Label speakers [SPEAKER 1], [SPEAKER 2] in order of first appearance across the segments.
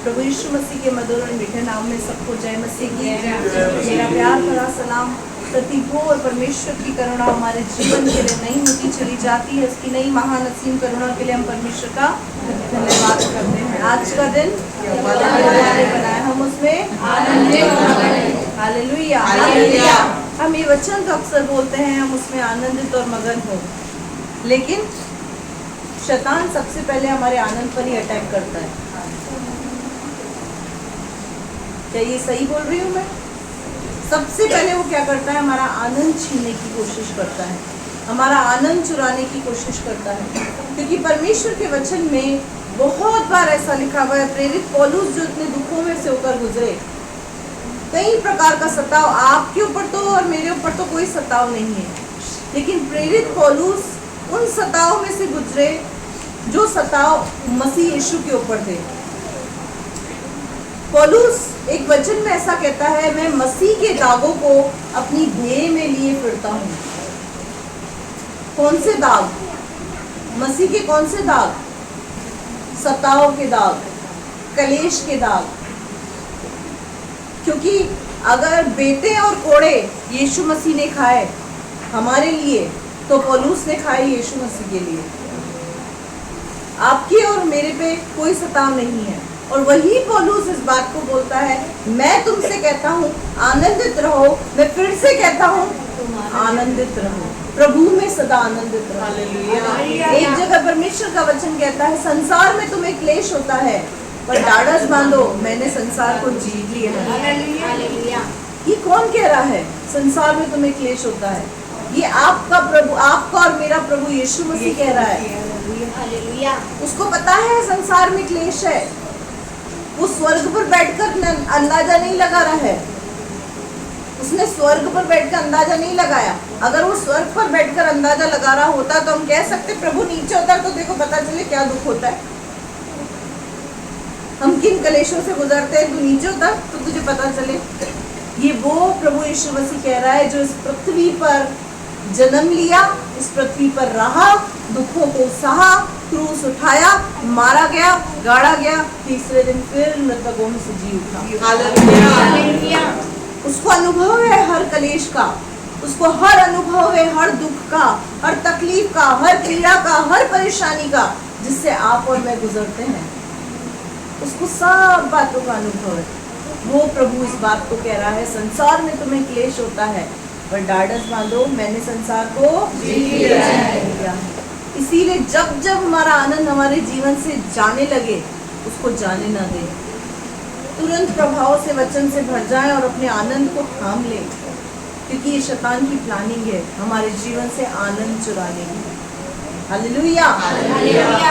[SPEAKER 1] प्रभु यीशु मसीह के मधुर और मीठे नाम में सबको जय मसीह की मेरा प्यार भरा सलाम। प्रभु और परमेश्वर की करुणा हमारे जीवन के लिए नहीं होती चली जाती है। इसकी नई महान असीम करुणा के लिए हम परमेश्वर का धन्यवाद करते हैं। आज का दिन बनाया, हम उसमें हालेलुया। हम ये वचन तो अक्सर बोलते हैं, हम उसमें आनंदित और मगन हो, लेकिन शैतान सबसे पहले हमारे आनंद पर ही अटैक करता है। क्या ये सही बोल रही हूँ मैं? सबसे पहले वो क्या करता है? हमारा आनंद छीनने की कोशिश करता है, हमारा आनंद चुराने की कोशिश करता है। क्योंकि परमेश्वर के वचन में बहुत बार ऐसा लिखा हुआ है, प्रेरित पौलुस जो इतने दुखों में से होकर गुजरे, कई प्रकार का सताव, आपके ऊपर तो और मेरे ऊपर तो कोई सताव नहीं है, लेकिन प्रेरित पौलुस उन सताव में से गुजरे जो सताव मसीह यीशु के ऊपर थे। पौलुस एक वचन में ऐसा कहता है, मैं मसीह के दागों को अपनी देह में लिए फिरता हूँ। कौन से दाग? मसीह के कौन से दाग? सताव के दाग, कलेश के दाग। क्योंकि अगर बेटे और कोड़े यीशु मसीह ने खाए हमारे लिए, तो पौलुस ने खाए यीशु मसीह के लिए। आपके और मेरे पे कोई सताव नहीं है। और वही पौलुस इस बात को बोलता है, मैं तुमसे कहता हूँ आनंदित रहो। मैं फिर से कहता हूँ आनंदित रहो, प्रभु में सदा आनंदित रहो। एक जगह परमेश्वर का वचन कहता है, संसार में तुम्हें क्लेश होता है, पर ढाढ़स बांधो, मैंने संसार को जीत लिया है। ये कौन कह रहा है? संसार में तुम्हें क्लेश होता है। ये आपका प्रभु, आपका और मेरा प्रभु यीशु मसीह कह रहा है। उसको पता है संसार में क्लेश है। वो स्वर्ग पर बैठकर अंदाजा नहीं लगा रहा है, उसने स्वर्ग पर बैठकर अंदाजा नहीं लगाया। अगर वो स्वर्ग पर बैठकर अंदाजा लगा रहा होता तो हम कह सकते प्रभु नीचे होता तो देखो पता चले क्या दुख होता है, हम किन कलेशों से गुजरते हैं, तू नीचे होता तो तुझे पता चले। ये वो प्रभु यीशु मसीह कह रहा है जो इस पृथ्वी पर जन्म लिया, इस पृथ्वी पर रहा, दुखों को सहा, क्रूस उठाया, मारा गया, गाड़ा गया, तीसरे दिन फिर मृतकों में से जी उठा। उसको अनुभव है हर कलेश का, उसको हर अनुभव है हर दुख का, हर तकलीफ का, हर पीड़ा का, हर परेशानी का, जिससे आप और मैं गुजरते हैं। उसको सब बातों का अनुभव है। वो प्रभु इस बात को कह रहा है, संसार में तुम्हें क्लेश होता है, पर ढाढ़स बांधो, मैंने संसार को जीत लिया है। इसीलिए जब जब हमारा आनंद हमारे जीवन से जाने लगे, उसको जाने ना दे, तुरंत प्रभाव से वचन से भर जाए और अपने आनंद को थाम ले। क्योंकि ये शैतान की प्लानिंग है हमारे जीवन से आनंद चुराने की। हालेलुया।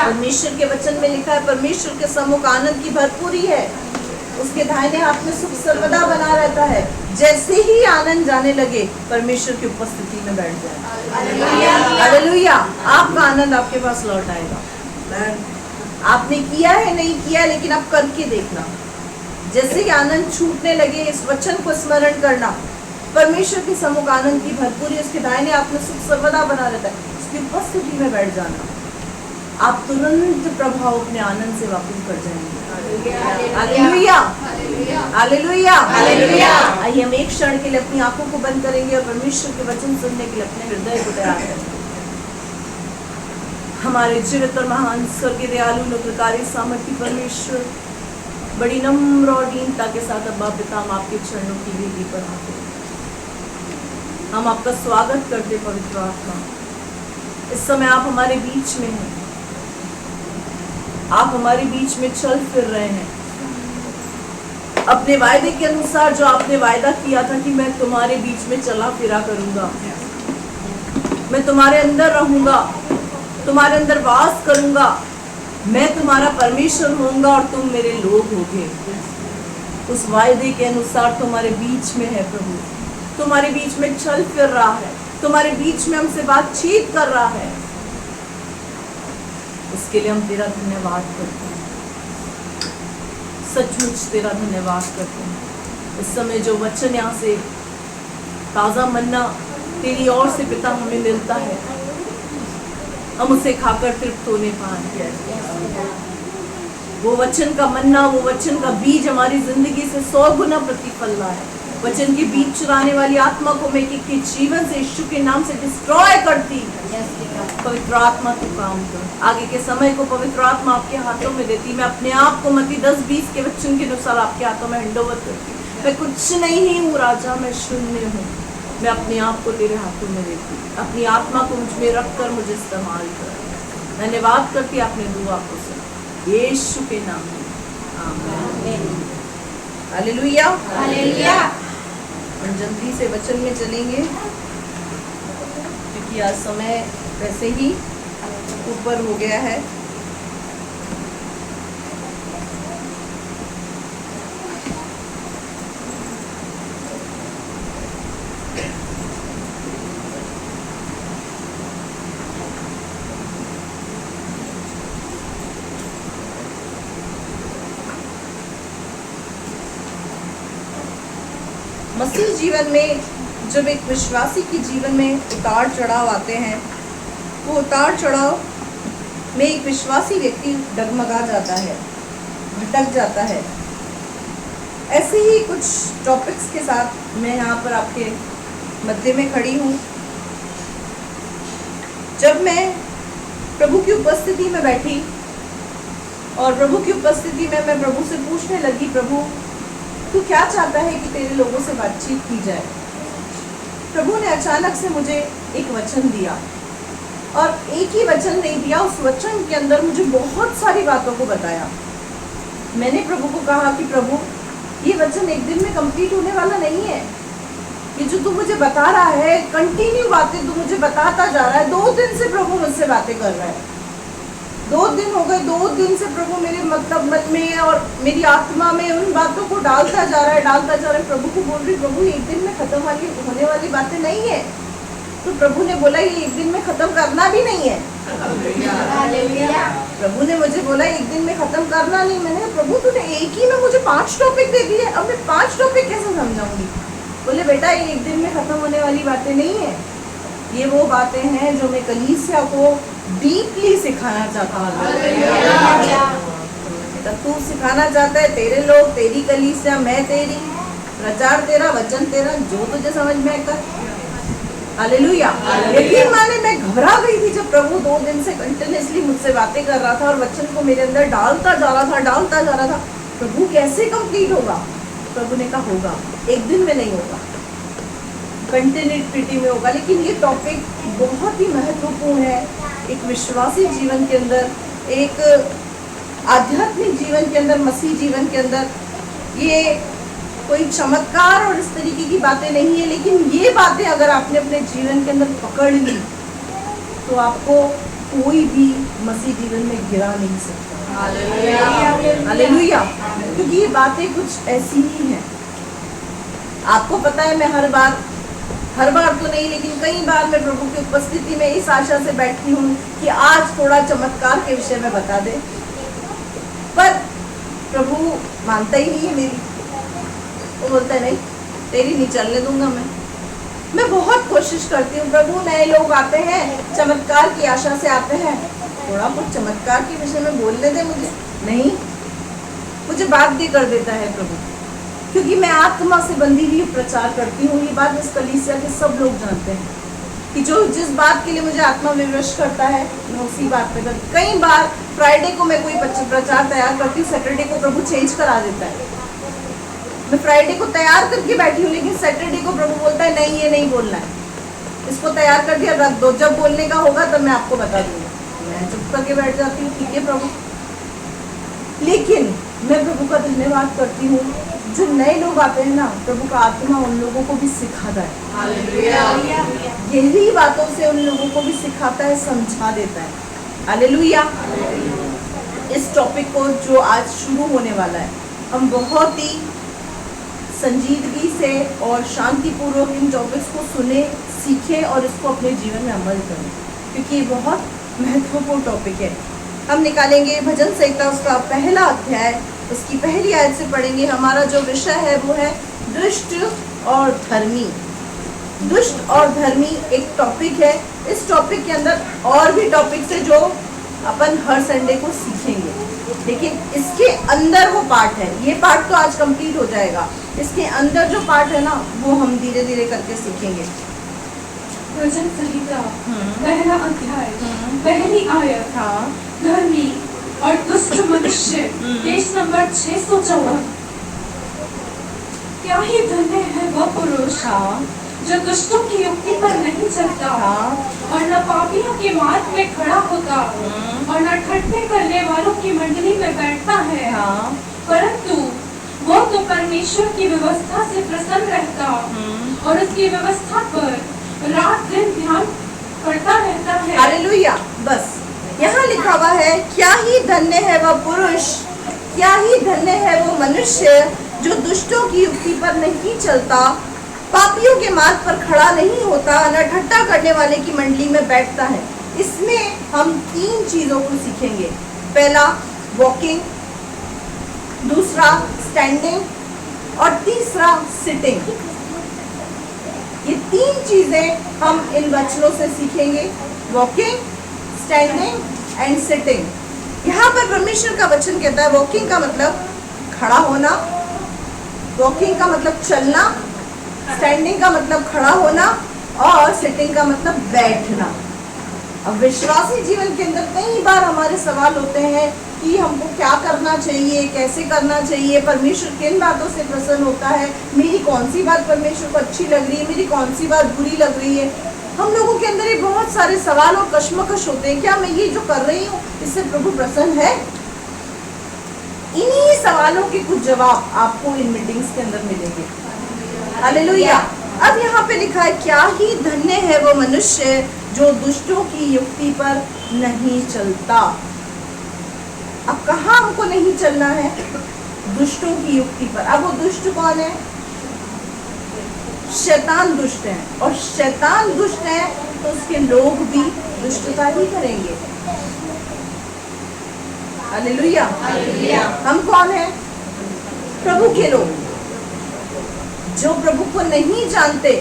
[SPEAKER 1] परमेश्वर के वचन में लिखा है, परमेश्वर के सम्मुख आनंद की भरपूरी है, उसके दाहिने हाथ में सुख सर्वदा बना रहता है। जैसे ही आनंद जाने लगे, परमेश्वर की उपस्थिति में बैठ जाए। हालेलुया। आपका आनंद आपके पास लौट आएगा। आपने किया है नहीं किया, लेकिन आप करके देखना। जैसे ही आनंद छूटने लगे, इस वचन को स्मरण करना, परमेश्वर के सम्मुख आनंद की भरपूरी, उसके दाहिने हाथ में सुख सर्वदा बना रहता है, उसकी उपस्थिति में बैठ जाना, आप तुरंत प्रभाव अपने आनंद से वापस कर जाएंगे। Hallelujah, hallelujah, hallelujah. आइए हम एक क्षण के लिए अपनी आंखों को बंद करेंगे और परमेश्वर के वचन सुनने के लिए अपने हृदय को तैयार करेंगे। हमारे जीवित और महान स्वर्गीय दयालु अनुग्रहकारी सामर्थी परमेश्वर, बड़ी नम्र और दीनता के साथ अब्बा पिता, हम आपके चरणों की वेदी पर आते हैं। हम आपका स्वागत करते पवित्र आत्मा। इस समय आप हमारे बीच में हैं, आप हमारे बीच में चल फिर रहे हैं। अपने वायदे के अनुसार जो आपने वायदा किया था कि मैं तुम्हारे बीच में चला फिरा करूंगा, मैं तुम्हारे अंदर रहूंगा, तुम्हारे अंदर वास करूंगा, मैं तुम्हारा परमेश्वर होऊंगा और तुम मेरे लोग होगे। उस वायदे के अनुसार तुम्हारे बीच में है प्रभु, तुम्हारे बीच में चल फिर रहा है, तुम्हारे बीच में हमसे बातचीत कर रहा है। उसके लिए हम तेरा धन्यवाद करते हैं, सचमुच तेरा धन्यवाद करते हैं। इस समय जो वचन यहाँ से ताज़ा मन्ना तेरी ओर से पिता हमें मिलता है, हम उसे खाकर तृप्त होने पाए। वो वचन का मन्ना, वो वचन का बीज हमारी जिंदगी से 100 गुना प्रतिफल रहा है। वचन के बीज चुराने वाली आत्मा को मैं के जीवन से यीशु के नाम से डिस्ट्रॉय करती। पवित्र आत्मा को काम कर, आगे के समय को पवित्र आत्मा आपके हाथों में देती। मैं अपने आप को मत्ती 10:20 के वचन के अनुसार आपके हाथों में हैंडओवर करती। मैं कुछ नहीं हूँ राजा, मैं शून्य हूँ। मैं अपने आप को तेरे हाथों में देती, अपनी आत्मा को मुझ में रख कर मुझे इस्तेमाल कर। धन्यवाद करती आपने दुआ को सुना यीशु के नाम में, आमीन। Hallelujah, hallelujah. हम जल्दी से वचन में चलेंगे क्योंकि आज समय वैसे ही ऊपर हो गया है। मसीह जीवन में जब एक विश्वासी के जीवन में उतार चढ़ाव आते हैं, वो उतार चढ़ाव में एक विश्वासी व्यक्ति डगमगा जाता है, भटक जाता है। ऐसे ही कुछ टॉपिक्स के साथ मैं यहाँ पर आपके मध्य में खड़ी हूँ। जब मैं प्रभु की उपस्थिति में बैठी और प्रभु की उपस्थिति में मैं प्रभु से पूछने लगी, प्रभु तू क्या चाहता है कि तेरे लोगों से बातचीत की जाए। प्रभु ने अचानक से मुझे एक वचन दिया, और एक ही वचन नहीं दिया, उस वचन के अंदर मुझे बहुत सारी बातों को बताया। मैंने प्रभु को कहा कि प्रभु ये वचन एक दिन में कंप्लीट होने वाला नहीं है। ये जो तू मुझे बता रहा है, कंटिन्यू बातें तू मुझे बताता जा रहा है। 2 दिन से प्रभु मुझसे बातें कर रहा है। 2 दिन हो गए, 2 दिन से प्रभु मेरे मतलब मन में और मेरी आत्मा में उन बातों को डालता जा रहा है, डालता जा रहा है। प्रभु को बोल रही, प्रभु एक दिन में खत्म होने वाली बातें नहीं है। तो प्रभु ने बोला ये एक दिन में खत्म करना भी नहीं है। प्रभु ने मुझे बोला एक दिन में खत्म करना नहीं। मैंने कहा प्रभु तूने एक ही में मुझे 5 टॉपिक दे दिए, अब मैं 5 टॉपिक कैसे समझाऊंगी। बोले बेटा ये एक दिन में खत्म होने वाली बातें नहीं है, ये वो बातें हैं जो मैं कलीसिया को डीपली सिखाना चाहता हूँ। तू सिखाना चाहता है, तेरे लोग, तेरी कलीसिया, मैं तेरी, प्रचार तेरा, वचन तेरा, जो तुझे समझ में कर। हालेलुया। यकीन माने मैं घबरा गई थी जब प्रभु 2 दिन से कंटिन्यूअसली मुझसे बातें कर रहा था और वचन को मेरे अंदर डालता जा रहा था। प्रभु कैसे कंप्लीट होगा। प्रभु ने कहा होगा, एक दिन में नहीं होगा, कंटिन्यूटी में होगा। लेकिन ये टॉपिक बहुत ही महत्वपूर्ण है एक विश्वासी जीवन के अंदर, एक आध्यात्मिक जीवन के अंदर, मसीह जीवन के अंदर। ये कोई चमत्कार और इस तरीके की बातें नहीं है, लेकिन ये बातें अगर आपने अपने जीवन के अंदर पकड़ ली तो आपको कोई भी मसीह जीवन में गिरा नहीं सकता। हालेलुया। क्योंकि ये बातें कुछ ऐसी ही हैं। आपको पता है, मैं हर बार तो नहीं लेकिन कई बार मैं प्रभु की उपस्थिति में इस आशा से बैठती हूँ कि आज थोड़ा चमत्कार के विषय में बता दे, पर प्रभु मानता ही नहीं है मेरी। वो बोलता है नहीं, तेरी नहीं चलने दूंगा मैं बहुत कोशिश करती हूँ। प्रभु नए लोग आते हैं, चमत्कार की आशा से आते हैं, थोड़ा बहुत चमत्कार के विषय में बोलने दे मुझे। नहीं, मुझे बाध्य कर देता है प्रभु, क्योंकि मैं आत्मा से बंधी हुई प्रचार करती हूँ। ये बात इस कलीसिया के सब लोग जानते हैं कि जो जिस बात के लिए मुझे आत्मा विवश करता है मैं उसी बात पे करती। कई बार फ्राइडे को मैं कोई प्रचार तैयार करती हूँ, सैटरडे को प्रभु चेंज करा देता है। मैं फ्राइडे को तैयार करके बैठी हूँ, लेकिन सैटरडे को प्रभु बोलता है नहीं, ये नहीं बोलना है, इसको तैयार कर दिया, रख दो, जब बोलने का होगा तब मैं आपको बता दूंगा। मैं चुप करके बैठ जाती हूँ, ठीक है प्रभु। लेकिन मैं प्रभु का धन्यवाद करती हूँ, जो नए लोग आते हैं ना, प्रभु का आत्मा उन लोगों को भी सिखाता है, गहरी बातों से उन लोगों को भी सिखाता है, समझा देता है। हालेलुया। इस टॉपिक को जो आज शुरू होने वाला है, हम बहुत ही संजीदगी से और शांतिपूर्वक इन टॉपिक्स को सुने, सीखें और इसको अपने जीवन में अमल करें, क्योंकि ये बहुत महत्वपूर्ण टॉपिक है। हम निकालेंगे भजन संहिता उसका पहला अध्याय, उसकी पहली आयत से पढ़ेंगे। हमारा जो विषय है वो है दुष्ट और धर्मी। दुष्ट और धर्मी एक टॉपिक है। इस टॉपिक के अंदर और भी टॉपिक्स है जो अपन हर संडे को सीखेंगे। लेकिन इसके अंदर वो पार्ट है, ये पार्ट तो आज कंप्लीट हो जाएगा, इसके अंदर जो पार्ट है ना वो हम धीरे धीरे करके सीखेंगे।
[SPEAKER 2] भजन संहिता पहला अध्याय पहली आयत।
[SPEAKER 1] हाँ
[SPEAKER 2] धर्मी और दुष्ट मनुष्य, पेज नंबर 614। क्या ही धन्य है वह पुरुष जो दुष्टों की युक्ति पर नहीं चलता और न पापियों के मार्ग में खड़ा होता और न ठट्ठे करने वालों की मंडली में बैठता है, परंतु वो तो परमेश्वर की व्यवस्था से प्रसन्न रहता और उसकी व्यवस्था पर रात दिन ध्यान करता रहता है। हालेलुया। बस यहाँ लिखा हुआ है, क्या ही धन्य है वह पुरुष, क्या ही धन्य है वो मनुष्य जो दुष्टों की युक्ति पर नहीं चलता, पापियों के मार्ग पर खड़ा नहीं होता, न ठट्ठा करने वाले की मंडली में बैठता है। इसमें हम 3 चीजों को सीखेंगे। पहला वॉकिंग, दूसरा स्टैंडिंग और तीसरा सिटिंग। ये 3 चीजें हम इन वचनों से सीखेंगे, वॉकिंग, स्टैंडिंग एंड सिटिंग। यहाँ पर परमेश्वर का वचन कहता है वॉकिंग का मतलब खड़ा होना, वॉकिंग का मतलब चलना, स्टैंडिंग का मतलब खड़ा होना और सिटिंग का मतलब बैठना। अब विश्वासी जीवन के अंदर कई बार हमारे सवाल होते हैं कि हमको क्या करना चाहिए, कैसे करना चाहिए, परमेश्वर किन बातों से प्रसन्न होता है, मेरी कौन सी बात परमेश्वर को अच्छी लग रही है, मेरी कौन सी बात बुरी लग रही है। हम लोगों के अंदर ये बहुत सारे सवाल और कश्मकश होते हैं, क्या मैं ये जो कर रही हूँ इससे प्रभु प्रसन्न है? इन्हीं सवालों के कुछ जवाब आपको इन मीटिंग्स के अंदर मिलेंगे। हालेलुया। अब यहाँ पे लिखा है, क्या ही धन्य है वो मनुष्य जो दुष्टों की युक्ति पर नहीं चलता। अब कहाँ हमको नहीं चलना है? दुष्टों की युक्ति पर। अब वो दुष्ट कौन है? शैतान दुष्ट है, और शैतान दुष्ट है तो उसके लोग भी दुष्टता ही करेंगे। हालेलुया। हम कौन है? प्रभु के लोग, जो प्रभु को नहीं जानते,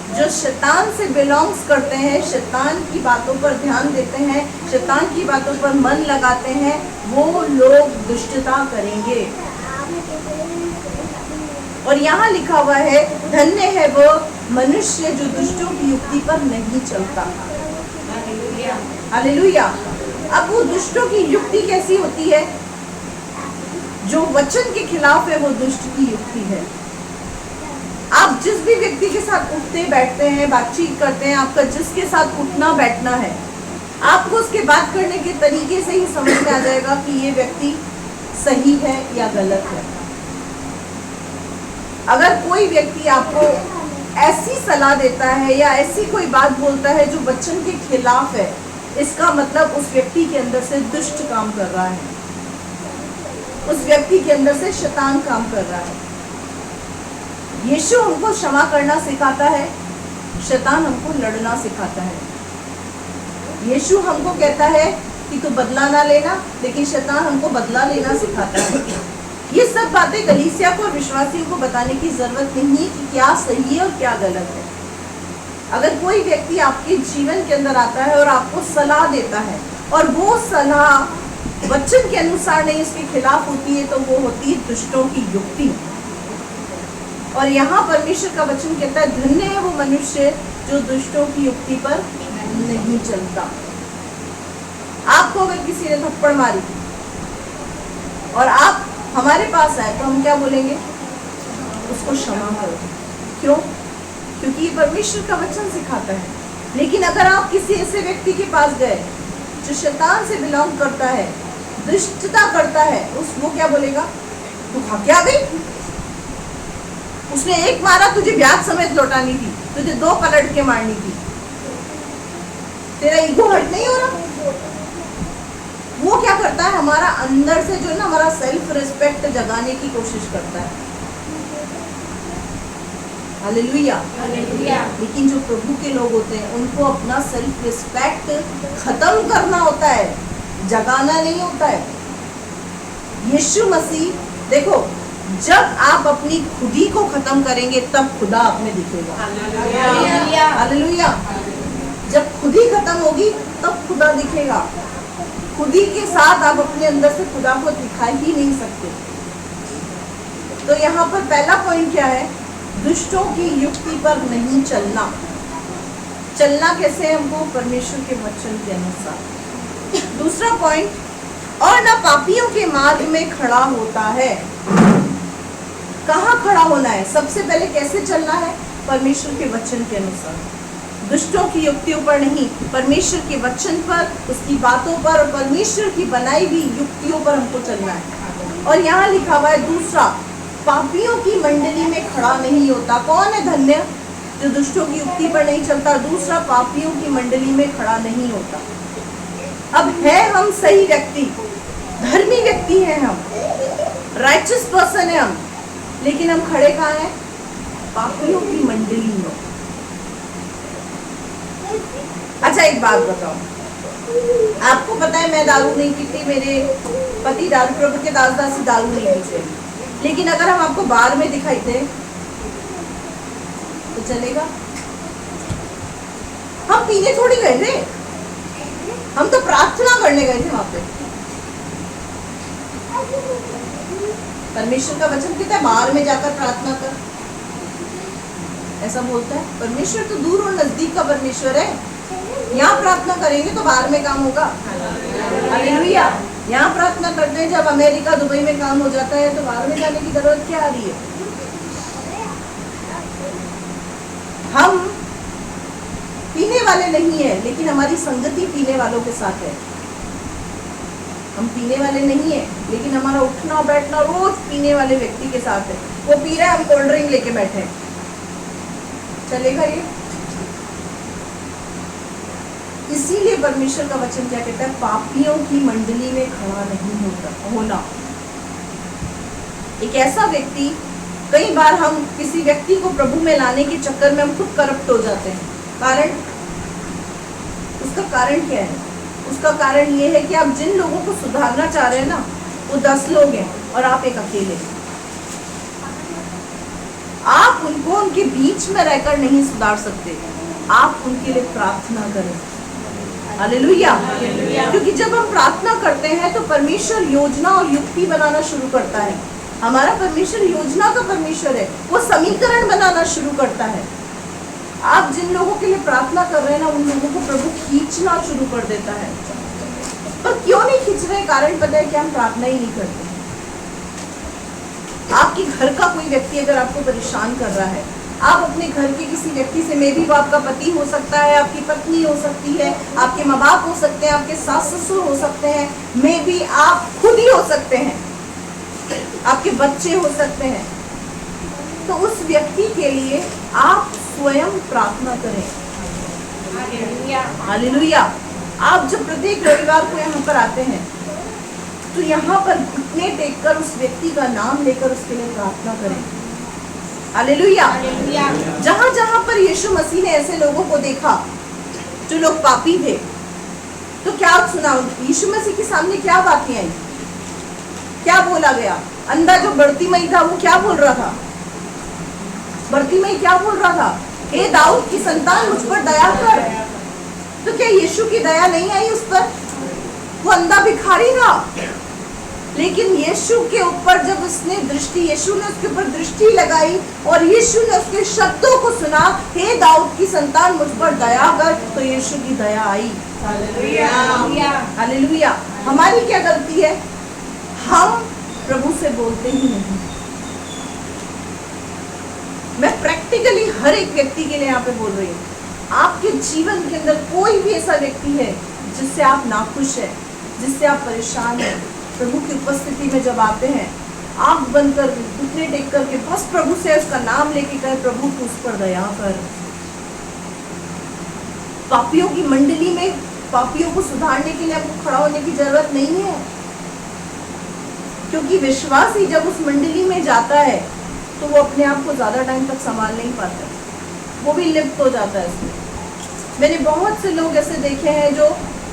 [SPEAKER 2] जो शैतान से बिलोंग्स करते हैं, शैतान की बातों पर ध्यान देते हैं, शैतान की बातों पर मन लगाते हैं, वो लोग दुष्टता करेंगे। और यहाँ लिखा हुआ है, धन्य है वो मनुष्य जो दुष्टों की युक्ति पर नहीं चलता। हालेलुया। अब वो दुष्टों की युक्ति कैसी होती है? जो वचन के खिलाफ है वो दुष्ट की युक्ति है। आप जिस भी व्यक्ति के साथ उठते बैठते हैं, बातचीत करते हैं, आपका जिसके साथ उठना बैठना है, आपको उसके बात करने के तरीके से ही समझ में आ जाएगा कि ये व्यक्ति सही है या गलत है। अगर कोई व्यक्ति आपको ऐसी सलाह देता है या ऐसी कोई बात बोलता है जो वचन के खिलाफ है, इसका मतलब उस व्यक्ति के अंदर से दुष्ट काम कर रहा है, उस व्यक्ति के अंदर से शैतान काम कर रहा है। यीशु हमको क्षमा करना सिखाता है, शैतान हमको लड़ना सिखाता है। यीशु हमको कहता है कि तू बदला ना लेना, लेकिन शैतान हमको बदला लेना सिखाता है। ये सब बातें कलीसिया को और विश्वासियों को बताने की जरूरत नहीं है कि क्या सही है और क्या गलत है। अगर कोई व्यक्ति आपके जीवन के अंदर आता है और आपको सलाह देता है और वो सलाह वचन के अनुसार नहीं, उसके खिलाफ होती है, तो वो होती है दुष्टों की युक्ति। और यहाँ परमेश्वर का वचन कहता है, धन्य है वो मनुष्य जो दुष्टों की युक्ति पर नहीं चलता। आपको अगर किसी ने थप्पड़ मारी और आप हमारे पास आए तो हम क्या बोलेंगे? उसको क्षमा करो। क्यों? क्योंकि ये परमेश्वर का वचन सिखाता है। लेकिन अगर आप किसी ऐसे व्यक्ति के पास गए जो शैतान से बिलोंग करता है, दुष्टता करता है, वो क्या बोलेगा? तू खा के आ गई, उसने एक मारा, तुझे ब्याज समेत लौटानी थी, तुझे 2 पलट के मारनी थी, तेरा ईगो हर्ट नहीं हो रहा? वो क्या करता है? हमारा अंदर से जो है ना, हमारा सेल्फ रिस्पेक्ट जगाने की कोशिश करता है। हालेलुया। लेकिन जो प्रभु के लोग होते हैं, उनको अपना सेल्फ रिस्पेक्ट खत्म करना होता है, जगाना नहीं होता है। यीशु मसीह, देखो, जब आप अपनी खुदी को खत्म करेंगे तब खुदा आप में दिखेगा। हालेलुया। जब खुदी खत्म होगी तब खुदा दिखेगा।
[SPEAKER 1] खुद ही के साथ आप अपने अंदर से खुदा को दिखा ही नहीं सकते। तो यहाँ पर पहला पॉइंट क्या है? दुष्टों की युक्ति पर नहीं चलना। चलना कैसे? हमको परमेश्वर के वचन के अनुसार। दूसरा पॉइंट, और ना पापियों के मार्ग में खड़ा होता है। कहाँ खड़ा होना है? सबसे पहले कैसे चलना है? परमेश्वर के वचन के अनुसार। दुष्टों की युक्तियों पर नहीं, परमेश्वर के वचन पर, उसकी बातों पर और परमेश्वर की बनाई हुई युक्तियों पर हमको चलना है। और यहाँ लिखा हुआ है दूसरा, पापियों की मंडली में खड़ा नहीं होता। कौन है धन्य? जो दुष्टों की युक्ति पर नहीं चलता। दूसरा, पापियों की मंडली में खड़ा नहीं होता। अब है हम सही व्यक्ति, धर्मी व्यक्ति हैं हम, राइचस पर्सन है हम, लेकिन हम खड़े कहाँ हैं? पापियों की मंडली में। अच्छा एक बात बताओ, आपको पता है मैं दारू नहीं पीती, मेरे पति दारू, प्रभु के दास दासी दारू नहीं पीते, लेकिन अगर हम आपको बार में दिखाई दे तो चलेगा? हम पीने थोड़ी गए थे, हम तो प्रार्थना करने गए थे वहां पे। परमेश्वर का वचन कहता है बाहर में जाकर प्रार्थना कर, ऐसा बोलता है। परमेश्वर तो दूर और नजदीक का परमेश्वर है। यहाँ प्रार्थना करेंगे तो बाहर में काम होगा। हालेलुया। यहाँ प्रार्थना करते हैं, जब अमेरिका दुबई में काम हो जाता है तो बाहर में जाने की जरूरत क्या आ रही है? हम पीने वाले नहीं है, लेकिन हमारी संगति पीने वालों के साथ है। हम पीने वाले नहीं है, लेकिन हमारा उठना बैठना रोज पीने वाले व्यक्ति के साथ है। वो पी रहा है, हम कोल्ड ड्रिंक लेके बैठे हैं, चलेगा ये? इसीलिए परमेश्वर का वचन क्या कहता है? पापियों की मंडली में खड़ा नहीं होना। एक ऐसा व्यक्ति, कई बार हम किसी व्यक्ति को प्रभु में लाने के चक्कर में हम खुद करप्ट हो जाते हैं। कारण, उसका कारण क्या है? उसका कारण ये है कि आप जिन लोगों को सुधारना चाह रहे हैं ना, वो 10 लोग हैं और आप एक अकेले। आप उनको उनके बीच में रहकर नहीं सुधार सकते, आप उनके लिए प्रार्थना करें। हालेलुया। क्योंकि जब हम प्रार्थना करते हैं तो परमेश्वर योजना और युक्ति बनाना शुरू करता है। हमारा परमेश्वर योजना का परमेश्वर है, वो समीकरण बनाना शुरू करता है। आप जिन लोगों के लिए प्रार्थना कर रहे हैं ना, उन लोगों को प्रभु खींचना शुरू कर देता है। पर क्यों नहीं खींच रहे? कारण पता है कि हम प्रार्थना ही नहीं करते। आपके घर का कोई व्यक्ति अगर आपको परेशान कर रहा है, आप अपने घर के किसी व्यक्ति से, मे बी वो आपका पति हो सकता है, आपकी पत्नी हो सकती है, आपके माँ बाप हो सकते हैं, आपके सास ससुर हो सकते हैं, मे बी आप खुद ही हो सकते हैं, आपके बच्चे हो सकते हैं। तो उस व्यक्ति के लिए आप स्वयं प्रार्थना करें। हालेलुया। आप जब प्रत्येक रविवार को यहाँ पर आते हैं तो यहाँ पर घुटने टेककर उस व्यक्ति का नाम लेकर उसके लिए प्रार्थना करें। हालेलुया। जहाँ जहाँ पर यीशु मसीह ने ऐसे लोगों को देखा जो लोग पापी थे, तो क्या सुना? यीशु मसीह के सामने क्या बातें आई, क्या बोला गया? अंधा जो बर्तिमई था वो क्या बोल रहा था? बर्तिमई क्या बोल रहा था? हे दाऊद की संतान, मुझ पर दया कर। तो क्या यीशु की दया नहीं आई उस पर? वो अंधा भिखारी था, लेकिन यीशु के ऊपर जब उसने दृष्टि, यीशु ने उसके ऊपर दृष्टि लगाई और यीशु ने उसके शब्दों को सुना, हे दाऊद की संतान, मुझ पर दया कर, तो यीशु की दया आई। हालेलुया। हमारी क्या गलती है? हम प्रभु से बोलते ही नहीं। मैं प्रैक्टिकली हर एक व्यक्ति के लिए यहाँ पे बोल रही हूँ। आपके जीवन के अंदर कोई भी ऐसा व्यक्ति है जिससे आप नाखुश है, जिससे आप परेशान हैं, प्रभु की उपस्थिति में जब आते हैं, आंख बंद कर, घुटने टेक करके बस प्रभु से उसका नाम लेके कहे, प्रभु तू उस पर दया कर। पापियों की मंडली में पापियों को सुधारने के लिए आपको खड़ा होने की जरूरत नहीं है, क्योंकि विश्वासी जब उस मंडली में जाता है तो वो अपने आप को ज्यादा टाइम तक संभाल नहीं पाता, वो भी लिप्त हो जाता है उसमें। मैंने बहुत से लोग ऐसे देखे हैं जो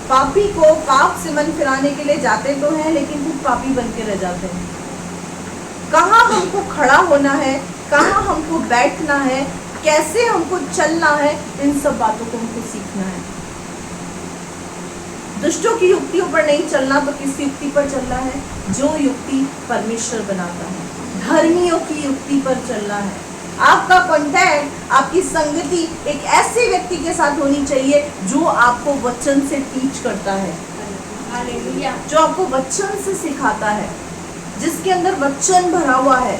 [SPEAKER 1] पापी को पाप से मन फिराने के लिए जाते तो हैं, लेकिन खुद पापी बन के रह जाते हैं। कहाँ हमको खड़ा होना है, कहाँ हमको बैठना है, कैसे हमको चलना है, इन सब बातों को हमको सीखना है। दुष्टों की युक्तियों पर नहीं चलना तो किस युक्ति पर चलना है? जो युक्ति परमेश्वर बनाता है। धर्मियों की युक्ति पर चलना है। आपका कांटेक्ट, आपकी संगति एक ऐसे व्यक्ति के साथ होनी चाहिए जो आपको वचन से टीच करता है,
[SPEAKER 2] हालेलुया,
[SPEAKER 1] जो आपको वचन से सिखाता है, जिसके अंदर वचन भरा हुआ है,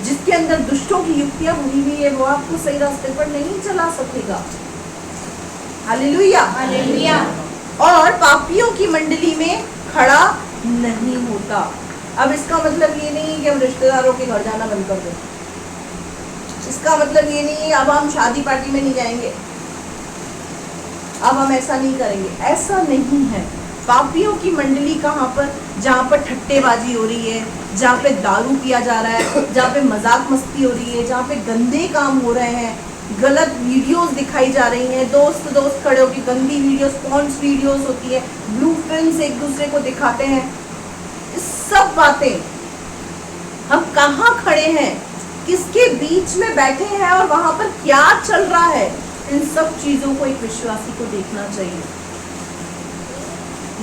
[SPEAKER 1] जिसके अंदर दुष्टों की युक्तियां भरी हुई है, वो आपको सही रास्ते पर नहीं चला सकेगा। Hallelujah,
[SPEAKER 2] hallelujah.
[SPEAKER 1] और पापियों की मंडली में खड़ा नहीं होता। अब इसका मतलब ये नहीं है कि हम रिश्तेदारों के घर जाना बंद कर दें। इसका मतलब ये नहीं है अब हम शादी पार्टी में नहीं जाएंगे, अब हम ऐसा नहीं करेंगे। ऐसा नहीं है। पापियों की मंडली कहाँ पर? जहाँ पर ठट्टेबाजी हो रही है, जहाँ पे दारू पिया जा रहा है, जहाँ पे मजाक मस्ती हो रही है, जहाँ पे गंदे काम हो रहे हैं, गलत वीडियोस दिखाई जा रही हैं, दोस्त दोस्त खड़े होकर गंदी वीडियोस, पॉर्न्स वीडियोस होती है, ब्लू फिल्म्स एक दूसरे को दिखाते हैं। इस सब बातें, हम कहाँ खड़े हैं, किसके बीच में बैठे हैं और वहां पर क्या चल रहा है, इन सब चीजों को एक विश्वासी को देखना चाहिए।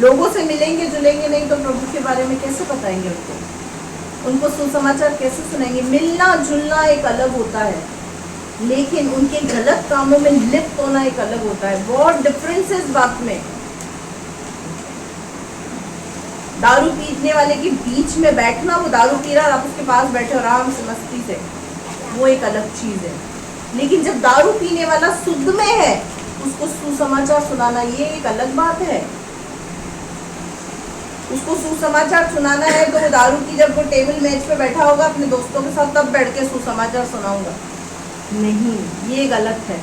[SPEAKER 1] लोगों से मिलेंगे जुलेंगे नहीं तो प्रभु के बारे में कैसे बताएंगे उनको सुसमाचार कैसे सुनाएंगे? मिलना जुलना एक अलग होता है, लेकिन उनके गलत कामों में लिप्त होना एक अलग होता है। बहुत डिफरेंस है इस बात में। दारू पीने वाले के बीच में बैठना, वो दारू पी रहा है, आप उसके पास बैठे आराम से मस्ती से, वो एक अलग चीज है। लेकिन जब दारू पीने वाला शुद्ध में है, उसको सुसमाचार सुनाना ये एक अलग बात है। उसको सुसमाचार सुनाना है तो वो दारू की जब वो टेबल मैच पे बैठा होगा अपने दोस्तों के साथ, तब बैठ के सुसमाचार सुनाऊंगा नहीं, ये गलत है।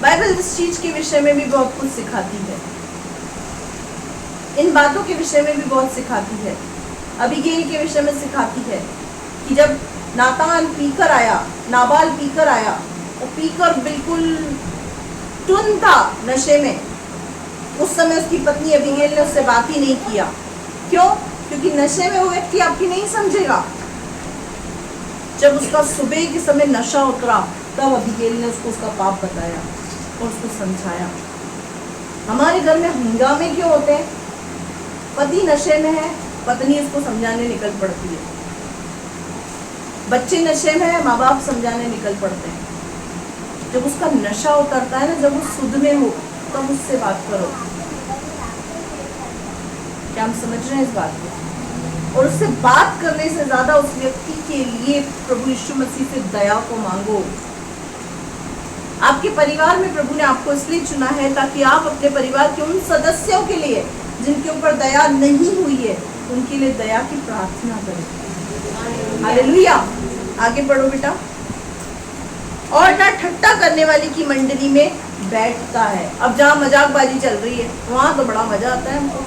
[SPEAKER 1] बाइबल इस चीज के विषय में भी बहुत कुछ सिखाती है, इन बातों के विषय में भी बहुत सिखाती है। अबीगेल के विषय में सिखाती है कि जब नातान पीकर आया, नाबाल पीकर आया, और पीकर बिल्कुल टुन था नशे में, उस समय उसकी पत्नी अबीगेल ने उससे बात ही नहीं किया। क्यों? क्योंकि नशे में वो व्यक्ति आपकी नहीं समझेगा। जब उसका सुबह के समय नशा उतरा, तब अबीगेल ने उसको उसका पाप बताया और उसको समझाया। हमारे घर में हंगामे क्यों होते हैं? पति नशे में है, पत्नी उसको समझाने निकल पड़ती है। बच्चे नशे में है, माँ बाप समझाने निकल पड़ते हैं। जब उसका नशा उतरता है ना, जब वो शुद्ध में हो, तब उससे बात करो। क्या हम समझ रहे हैं इस बात को? और उससे बात करने से ज्यादा उस व्यक्ति के लिए प्रभु यीशु मसीह से दया को मांगो। आपके परिवार में प्रभु ने आपको इसलिए चुना है ताकि आप अपने परिवार के उन सदस्यों के लिए जिनके ऊपर दया नहीं हुई है, उनके लिए दया की प्रार्थना करें। हालेलुया। आगे बढ़ो बेटा। और ना ठट्टा करने वाली की मंडली में बैठता है। अब जहाँ मजाकबाजी चल रही है वहां तो बड़ा मजा आता है हमको,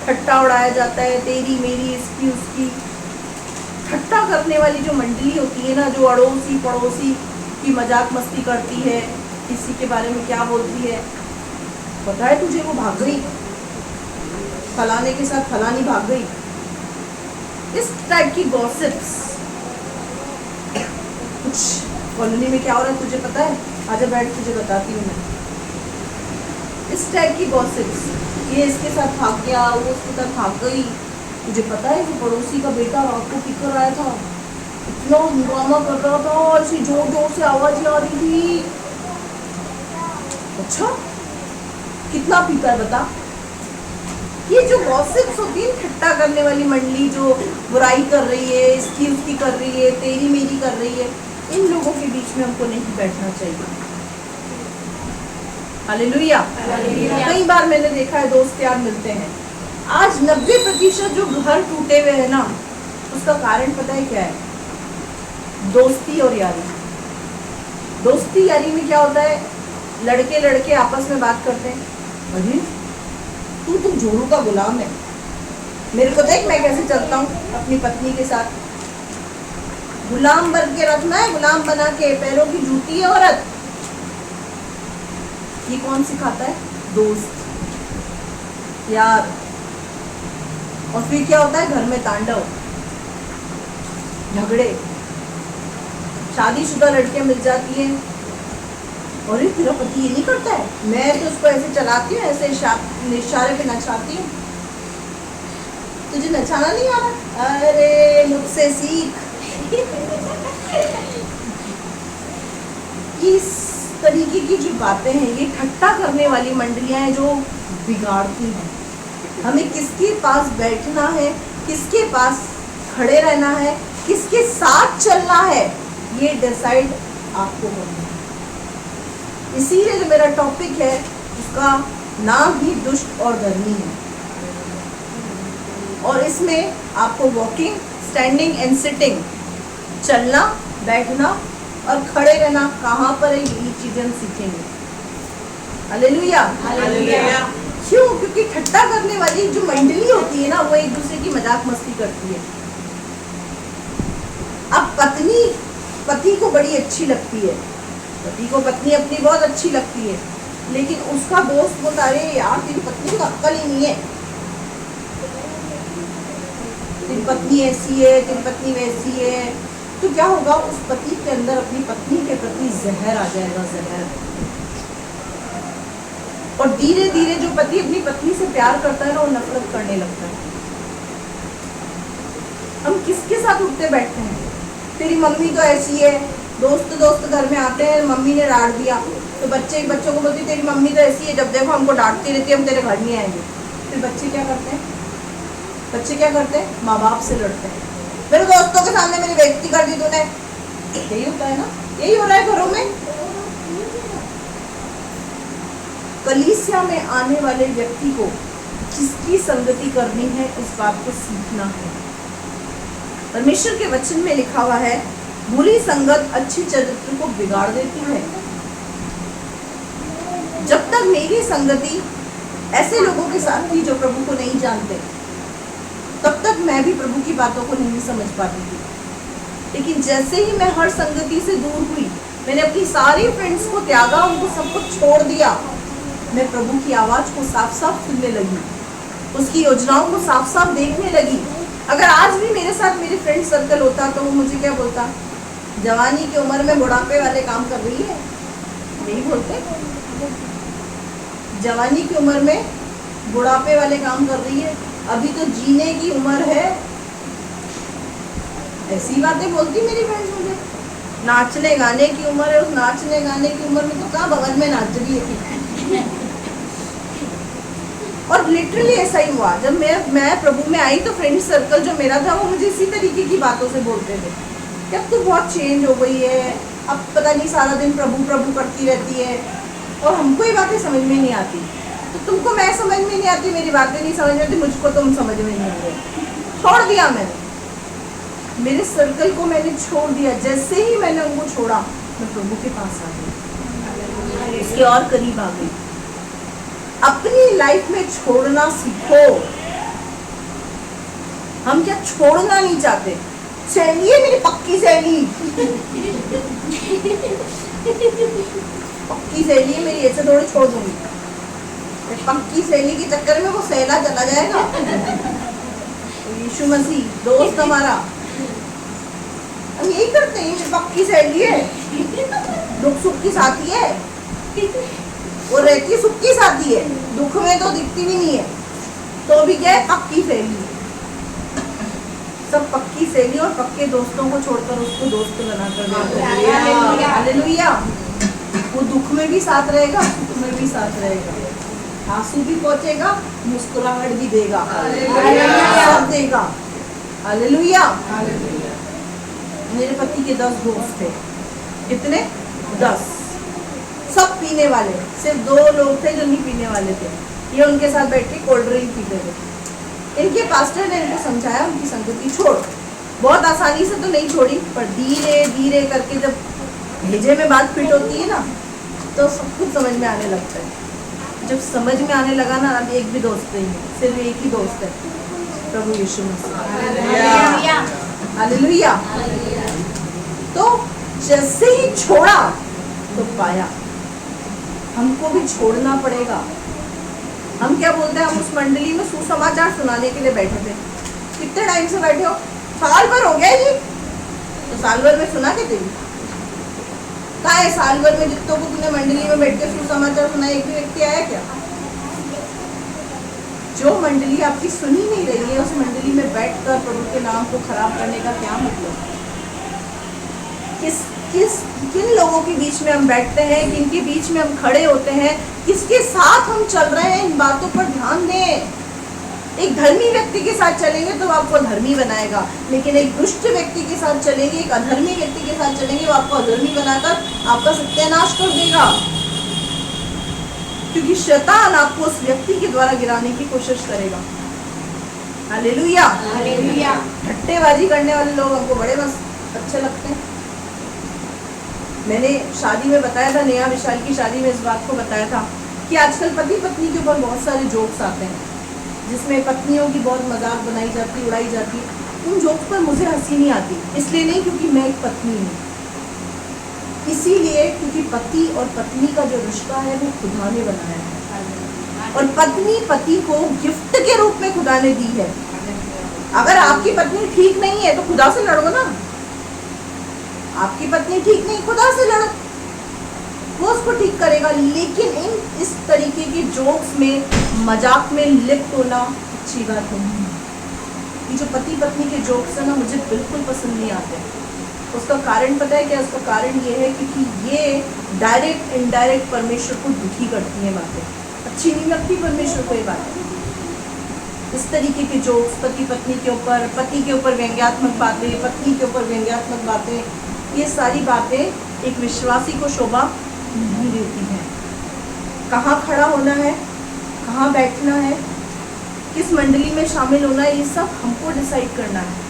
[SPEAKER 1] ठट्टा उड़ाया जाता है, तेरी मेरी इसकी उसकी। ठट्टा करने वाली जो मंडली होती है ना, जो अड़ोसी पड़ोसी की मजाक मस्ती करती है, किसी के बारे में क्या बोलती है, पता है तुझे वो भाग गई, फलाने के साथ फलानी भाग गई, इस टाइप की गॉसिप्स। कुछ कॉलोनी में क्या हो रहा है तुझे पता है? आजा बैठ, तुझे बताती हूँ मैं। इस टाइप की गॉसिप्स, ये इसके साथ भाग गया, वो उसके साथ भाग गई, तुझे पता है कि पड़ोसी का बेटा रात को पीकर आया था, इतना हंगामा कर रहा था, ऐसी जोर जोर से आवाज आ रही थी। अच्छा कितना पीता है बता? ये जो गॉसिप्स होती है, ठट्टा करने वाली मंडली जो बुराई कर रही है, इसकी उसकी कर रही है, तेरी मेरी कर रही है, इन लोगों के बीच में हमको नहीं बैठना चाहिए। हालेलुया। कई बार मैंने देखा है दोस्त यार मिलते हैं, आज 90% जो घर टूटे हुए हैं ना, उसका कारण पता है क्या है? दोस्ती और यारी। दोस्ती यारी में क्या होता है? लड़के लड़के आपस में बात करते हैं, अरे तू जोरू का गुलाम है, मेरे को देख मैं कैसे चलता हूँ अपनी पत्नी के साथ। गुलाम बन के रखना है, गुलाम बना के, पैरों की जूती है औरत। ये कौन सिखाता है? दोस्त यार। और फिर क्या होता है? घर में तांडव, झगड़े। शादीशुदा लड़कियां मिल जाती हैं और ये तेरा पति ये नहीं करता है, मैं तो उसको ऐसे चलाती हूँ, ऐसे इशारे पे नचाती हूँ, तुझे नचाना नहीं आ रहा, अरे मुझसे सीख। इस तरीके की जो बातें हैं, ये ठट्टा करने वाली मंडलियां हैं जो बिगाड़ती हैं। हमें किसके पास बैठना है, किसके पास खड़े रहना है, किसके साथ चलना है, ये डिसाइड आपको करना है। इसीलिए जो मेरा टॉपिक है उसका नाम ही दुष्ट और धर्मी है, और इसमें आपको वॉकिंग, स्टैंडिंग एंड सिटिंग, चलना, बैठना और खड़े रहना कहाँ पर है, यही चीजें हम सीखेंगे। हालेलुया।
[SPEAKER 2] हालेलुया।
[SPEAKER 1] क्यों? क्योंकि ठट्टा करने वाली जो मंडली होती है ना, वो एक दूसरे की मजाक मस्ती करती है। अब पत्नी पति को बड़ी अच्छी लगती है, पति को पत्नी अपनी बहुत अच्छी लगती है, लेकिन उसका दोस्त बोलता है अरे यार तेरी पत्नी को अक्ल ही नहीं है, तेरी पत्नी ऐसी है, तेरी पत्नी वैसी है। तो क्या होगा, उस पति के अंदर अपनी पत्नी के प्रति जहर आ जाएगा, जहर। और धीरे धीरे जो पति अपनी पत्नी से प्यार करता है ना, वो नफरत करने लगता है। हम किसके साथ उठते बैठते हैं, तेरी मम्मी तो ऐसी है, दोस्त घर में आते हैं, मम्मी ने डांट दिया तो बच्चों को बोलती तेरी मम्मी तो ऐसी है, जब देखो हमको डांटती रहती है, हम तेरे घर नहीं आएंगे। फिर बच्चे क्या करते हैं, माँ बाप से लड़ते हैं, मेरे दोस्तों के सामने मेरी बेइज्जती कर दी तूने। यही होता है ना, यही हो रहा है घरों में। कलीसिया में आने वाले व्यक्ति को किसकी संगति करनी है, इस बात को सीखना है। परमेश्वर के वचन में लिखा हुआ है, बुरी संगत अच्छी चरित्र को बिगाड़ देती है। जब तक मेरी संगति ऐसे लोगों के साथ थी जो प्रभु को नहीं जानते, तब तक मैं भी प्रभु की बातों को नहीं समझ पाती थी। लेकिन जैसे ही मैं हर संगति से दूर हुई, मैंने अपनी सारी फ्रेंड्स को त्यागा, उनको सब कुछ छोड़ दिया, मैं प्रभु की आवाज को साफ साफ सुनने लगी, उसकी योजनाओं को साफ साफ देखने लगी। अगर आज भी मेरे साथ मेरे फ्रेंड सर्कल होता तो वो मुझे क्या बोलता, जवानी की उम्र में बुढ़ापे वाले काम कर रही है, नहीं बोलते, जवानी की उम्र में बुढ़ापे वाले काम कर रही है, अभी तो जीने की उम्र है। ऐसी बातें बोलती मेरी फ्रेंड्स मुझे। नाचने गाने की उम्र है, उस नाचने गाने की उम्र में तो कहाँ बगल में नाच रही है। और लिटरली ऐसा ही हुआ, जब मैं प्रभु में आई तो फ्रेंड सर्कल जो मेरा था वो मुझे इसी तरीके की बातों से बोलते थे कि अब तू बहुत चेंज हो गई है, अब पता नहीं सारा दिन प्रभु प्रभु करती रहती है, और हमको ये बातें समझ में नहीं आती। तो तुमको मैं समझ में नहीं आती, मेरी बातें नहीं समझ में आती, मुझको तुम समझ में नहीं आ रहे। छोड़ दिया मैंने, मेरे सर्कल को मैंने छोड़ दिया। जैसे ही मैंने उनको छोड़ा, मैं प्रभु के पास आ गई, इसके और करीब आ गई। अपनी लाइफ में छोड़ना सीखो। हम क्या छोड़ना नहीं चाहते, सहेली है मेरी पक्की सहेली, पक्की सहेली है मेरी, ऐसे थोड़ी छोड़ दूंगी। पक्की सहेली के चक्कर में वो सहेला चला जाएगा। यीशु मसीह दोस्त हमारा, हम यही करते हैं, मेरी पक्की सहेली है, दुख सुख की साथी है, वो रहती है सुख की साथी है, दुख में तो दिखती भी नहीं है, तो भी क्या है, पक्की सहेली। सब पक्की सहेली और पक्के दोस्तों को छोड़कर उसको दोस्त बनाकर देते। हालेलुया। वो दुख में भी साथ रहेगा, सुख में भी साथ रहेगा, आंसू भी पहुंचेगा, मुस्कुराहट भी देगा, सब देगा। हालेलुया। मेरे पति के 10 दोस्त थे। कितने? 10। सब पीने वाले, सिर्फ 2 लोग थे जो नहीं पीने वाले थे। ये उनके साथ बैठ के कोल्ड ड्रिंक पीते थे। इनके पास्टर ने इनको समझाया उनकी संगति छोड़। बहुत आसानी से तो नहीं छोड़ी, पर धीरे धीरे करके जब भेजे में बात फिट होती है ना, तो सब कुछ समझ में आने लगता है। जब समझ में आने लगा ना, अब एक भी दोस्त नहीं है, सिर्फ एक ही दोस्त है, प्रभु यीशु मसीह। हालेलुया। तो जैसे ही छोड़ा तो पाया। हमको भी छोड़ना पड़ेगा। हम क्या बोलते हैं, हम उस मंडली में सुसमाचार सुनाने के लिए बैठे थे। कितने टाइम से बैठे हो? साल भर हो गया जी। तो साल भर में सुना के थे, कहाँ है साल भर में जितनों को तूने मंडली में बैठ के सुसमाचार सुना, एक भी व्यक्ति आया क्या? जो मंडली आपकी सुनी नहीं रही है, उस मंडली में बैठकर प्रभु के नाम को खराब करने का क्या मतलब? किन लोगों के बीच में हम बैठते हैं, किनके बीच में हम खड़े होते हैं, किसके साथ हम चल रहे हैं, इन बातों पर ध्यान दें। एक धर्मी व्यक्ति के साथ चलेंगे तो आपको धर्मी बनाएगा, लेकिन एक दुष्ट व्यक्ति के साथ चलेंगे, एक अधर्मी व्यक्ति के साथ चलेंगे, वो आपको अधर्मी बनाकर आपका सत्यानाश कर देगा, क्योंकि शैतान आपको उस व्यक्ति के द्वारा गिराने की कोशिश करेगा। Hallelujah, hallelujah. ठट्टेबाजी करने वाले लोग हमको बड़े मस्त अच्छे लगते हैं। मैंने शादी में बताया था, नेहा विशाल की शादी में इस बात को बताया था कि आजकल पति पत्नी के ऊपर बहुत सारे जोक्स आते हैं, जिसमें पत्नियों की बहुत मजाक बनाई जाती, उड़ाई जाती। उन जोक्स पर मुझे हंसी नहीं आती, इसलिए नहीं क्योंकि मैं एक पत्नी हूँ, इसीलिए क्योंकि पति और पत्नी का जो रिश्ता है वो खुदा ने बनाया है, और पत्नी पति को गिफ्ट के रूप में खुदा ने दी है। अगर आपकी पत्नी ठीक नहीं है तो खुदा से लड़ो ना। आपकी पत्नी ठीक नहीं, खुदा से लड़ो, वो उसको ठीक करेगा। लेकिन इस तरीके के जोक्स में, मजाक में लिप्त होना अच्छी बात नहीं है। ये जो पति पत्नी के जोक्स है ना, मुझे बिल्कुल पसंद नहीं आते। उसका कारण पता है क्या? उसका कारण ये है क्योंकि ये डायरेक्ट इनडायरेक्ट परमेश्वर को दुखी करती हैं बातें, अच्छी नहीं लगती परमेश्वर को ये बात। इस तरीके के जोक्स पति पत्नी के ऊपर, पति के ऊपर व्यंग्यात्मक बातें, पत्नी के ऊपर व्यंग्यात्मक बातें, ये सारी बातें एक विश्वासी को शोभा नहीं देती हैं। कहाँ खड़ा होना है, कहाँ बैठना है, किस मंडली में शामिल होना है, ये सब हमको डिसाइड करना है।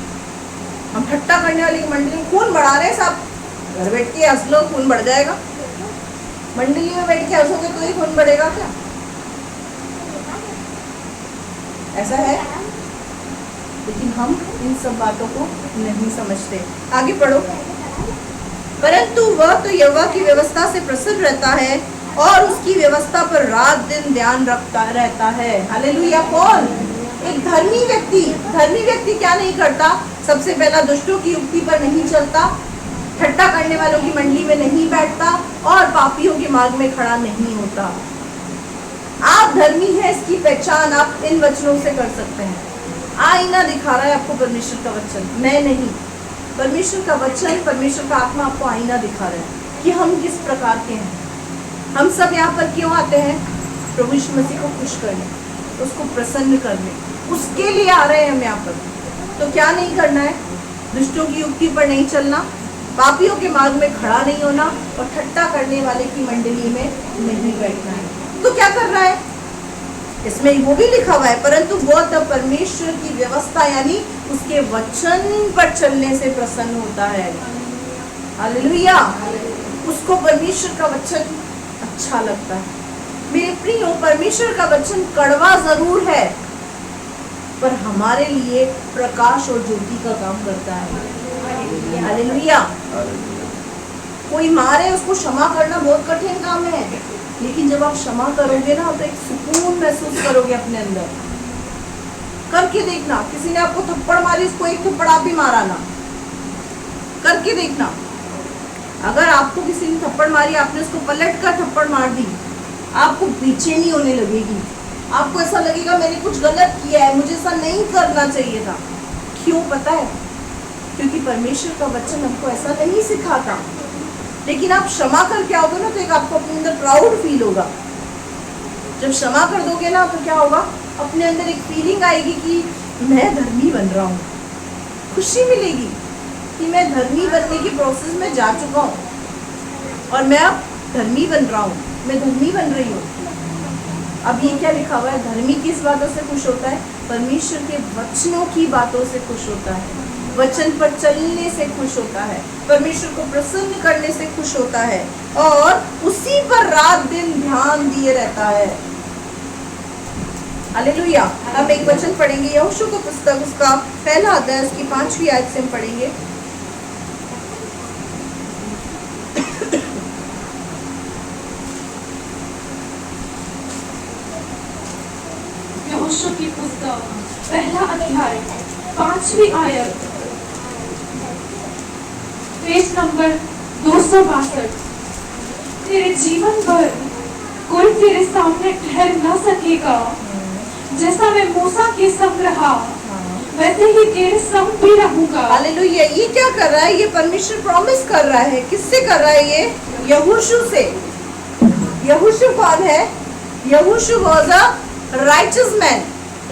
[SPEAKER 1] हम ठट्टा करने वाली मंडली में खून बढ़ा रहे हैं साहब, घर बैठ के हंस लो, खून बढ़ जाएगा। मंडली में बैठ के हंसोगे तो ही खून बढ़ेगा क्या? ऐसा है? लेकिन हम इन सब बातों को नहीं समझते। आगे पढ़ो। परंतु वह तो यहोवा की व्यवस्था से प्रसन्न रहता है और उसकी व्यवस्था पर रात दिन ध्यान रखता रहता है। हालेलुया। कौन? एक धर्मी व्यक्ति क्या नहीं करता? सबसे पहला दुष्टों की युक्ति पर नहीं चलता, ठट्टा करने वालों की मंडली में नहीं बैठता और पापियों के मार्ग में खड़ा नहीं होता। आप धर्मी हैं, इसकी पहचान आप इन वचनों से कर सकते हैं। आईना दिखा रहा है आपको परमेश्वर का वचन, मैं नहीं। परमेश्वर का वचन, परमेश्वर का आत्मा आपको आईना दिखा रहा है कि हम किस प्रकार के हैं। हम सब यहाँ पर क्यों आते हैं? प्रभु यीशु मसीह को खुश करने, उसको प्रसन्न करने, उसके लिए आ रहे हैं हम यहाँ पर। तो क्या नहीं करना है? दुष्टों की युक्ति पर नहीं चलना, पापियों के मार्ग में खड़ा नहीं होना और ठट्टा करने वाले की मंडली में नहीं बैठना है। तो क्या कर रहा है? इसमें वो भी लिखा हुआ है, परंतु वो तब परमेश्वर की व्यवस्था यानी उसके वचन पर चलने से प्रसन्न होता है। हालेलुया। उसको परमेश्वर का वचन अच्छा लगता है। मेरे प्रियो, परमेश्वर का वचन कड़वा जरूर है, पर हमारे लिए प्रकाश और ज्योति का काम करता है। हालेलुया। कोई मारे, उसको क्षमा करना बहुत कठिन काम है, लेकिन जब आप क्षमा करोगे ना तो एक सुकून महसूस करोगे अपने अंदर। करके देखना, किसी ने आपको थप्पड़ मारी, उसको एक थप्पड़ आप भी मारा ना, करके देखना। अगर आपको किसी ने थप्पड़ मारी, आपने उसको पलट कर थप्पड़ मार दी, आपको बेचैनी होने लगेगी, आपको ऐसा लगेगा मैंने कुछ गलत किया है, मुझे ऐसा नहीं करना चाहिए था। क्यों पता है? क्योंकि परमेश्वर का वचन हमको ऐसा नहीं सिखाता। लेकिन आप क्षमा करके आओगे ना तो एक आपको अपने अंदर प्राउड फील होगा। जब क्षमा कर दोगे ना तो क्या होगा? अपने अंदर एक फीलिंग आएगी कि मैं धर्मी बन रहा हूँ। खुशी मिलेगी कि मैं धर्मी बनने की प्रोसेस में जा चुका हूँ और मैं अब धर्मी बन रहा हूँ, मैं धर्मी बन रही हूँ। अब ये क्या लिखा हुआ है? धर्मी किस बातों से खुश होता है? परमेश्वर के वचनों की बातों से खुश होता है, वचन पर चलने से खुश होता है, परमेश्वर को प्रसन्न करने से खुश होता है और उसी पर रात दिन ध्यान दिए रहता है। हालेलुया। हम एक वचन पढ़ेंगे, यहोशू की पुस्तक उसका पहला अध्याय उसकी 5वीं आयत से हम पढ़ेंगे।
[SPEAKER 2] यहोशू की पुस्तक पहला अध्याय 5वीं आयत, पेज नंबर 262। तेरे जीवन भर कोई तेरे सामने ठहर ना सकेगा। जैसा मैं मूसा के संग रहा, वैसे ही तेरे संग भी रहूंगा।
[SPEAKER 1] हालेलुया। ये क्या कर रहा है? ये परमेश्वर प्रॉमिस कर रहा है। किससे कर रहा है ये? यहोशू से। यहोशू कौन है? यहोशू वाज अ राइचस मैन,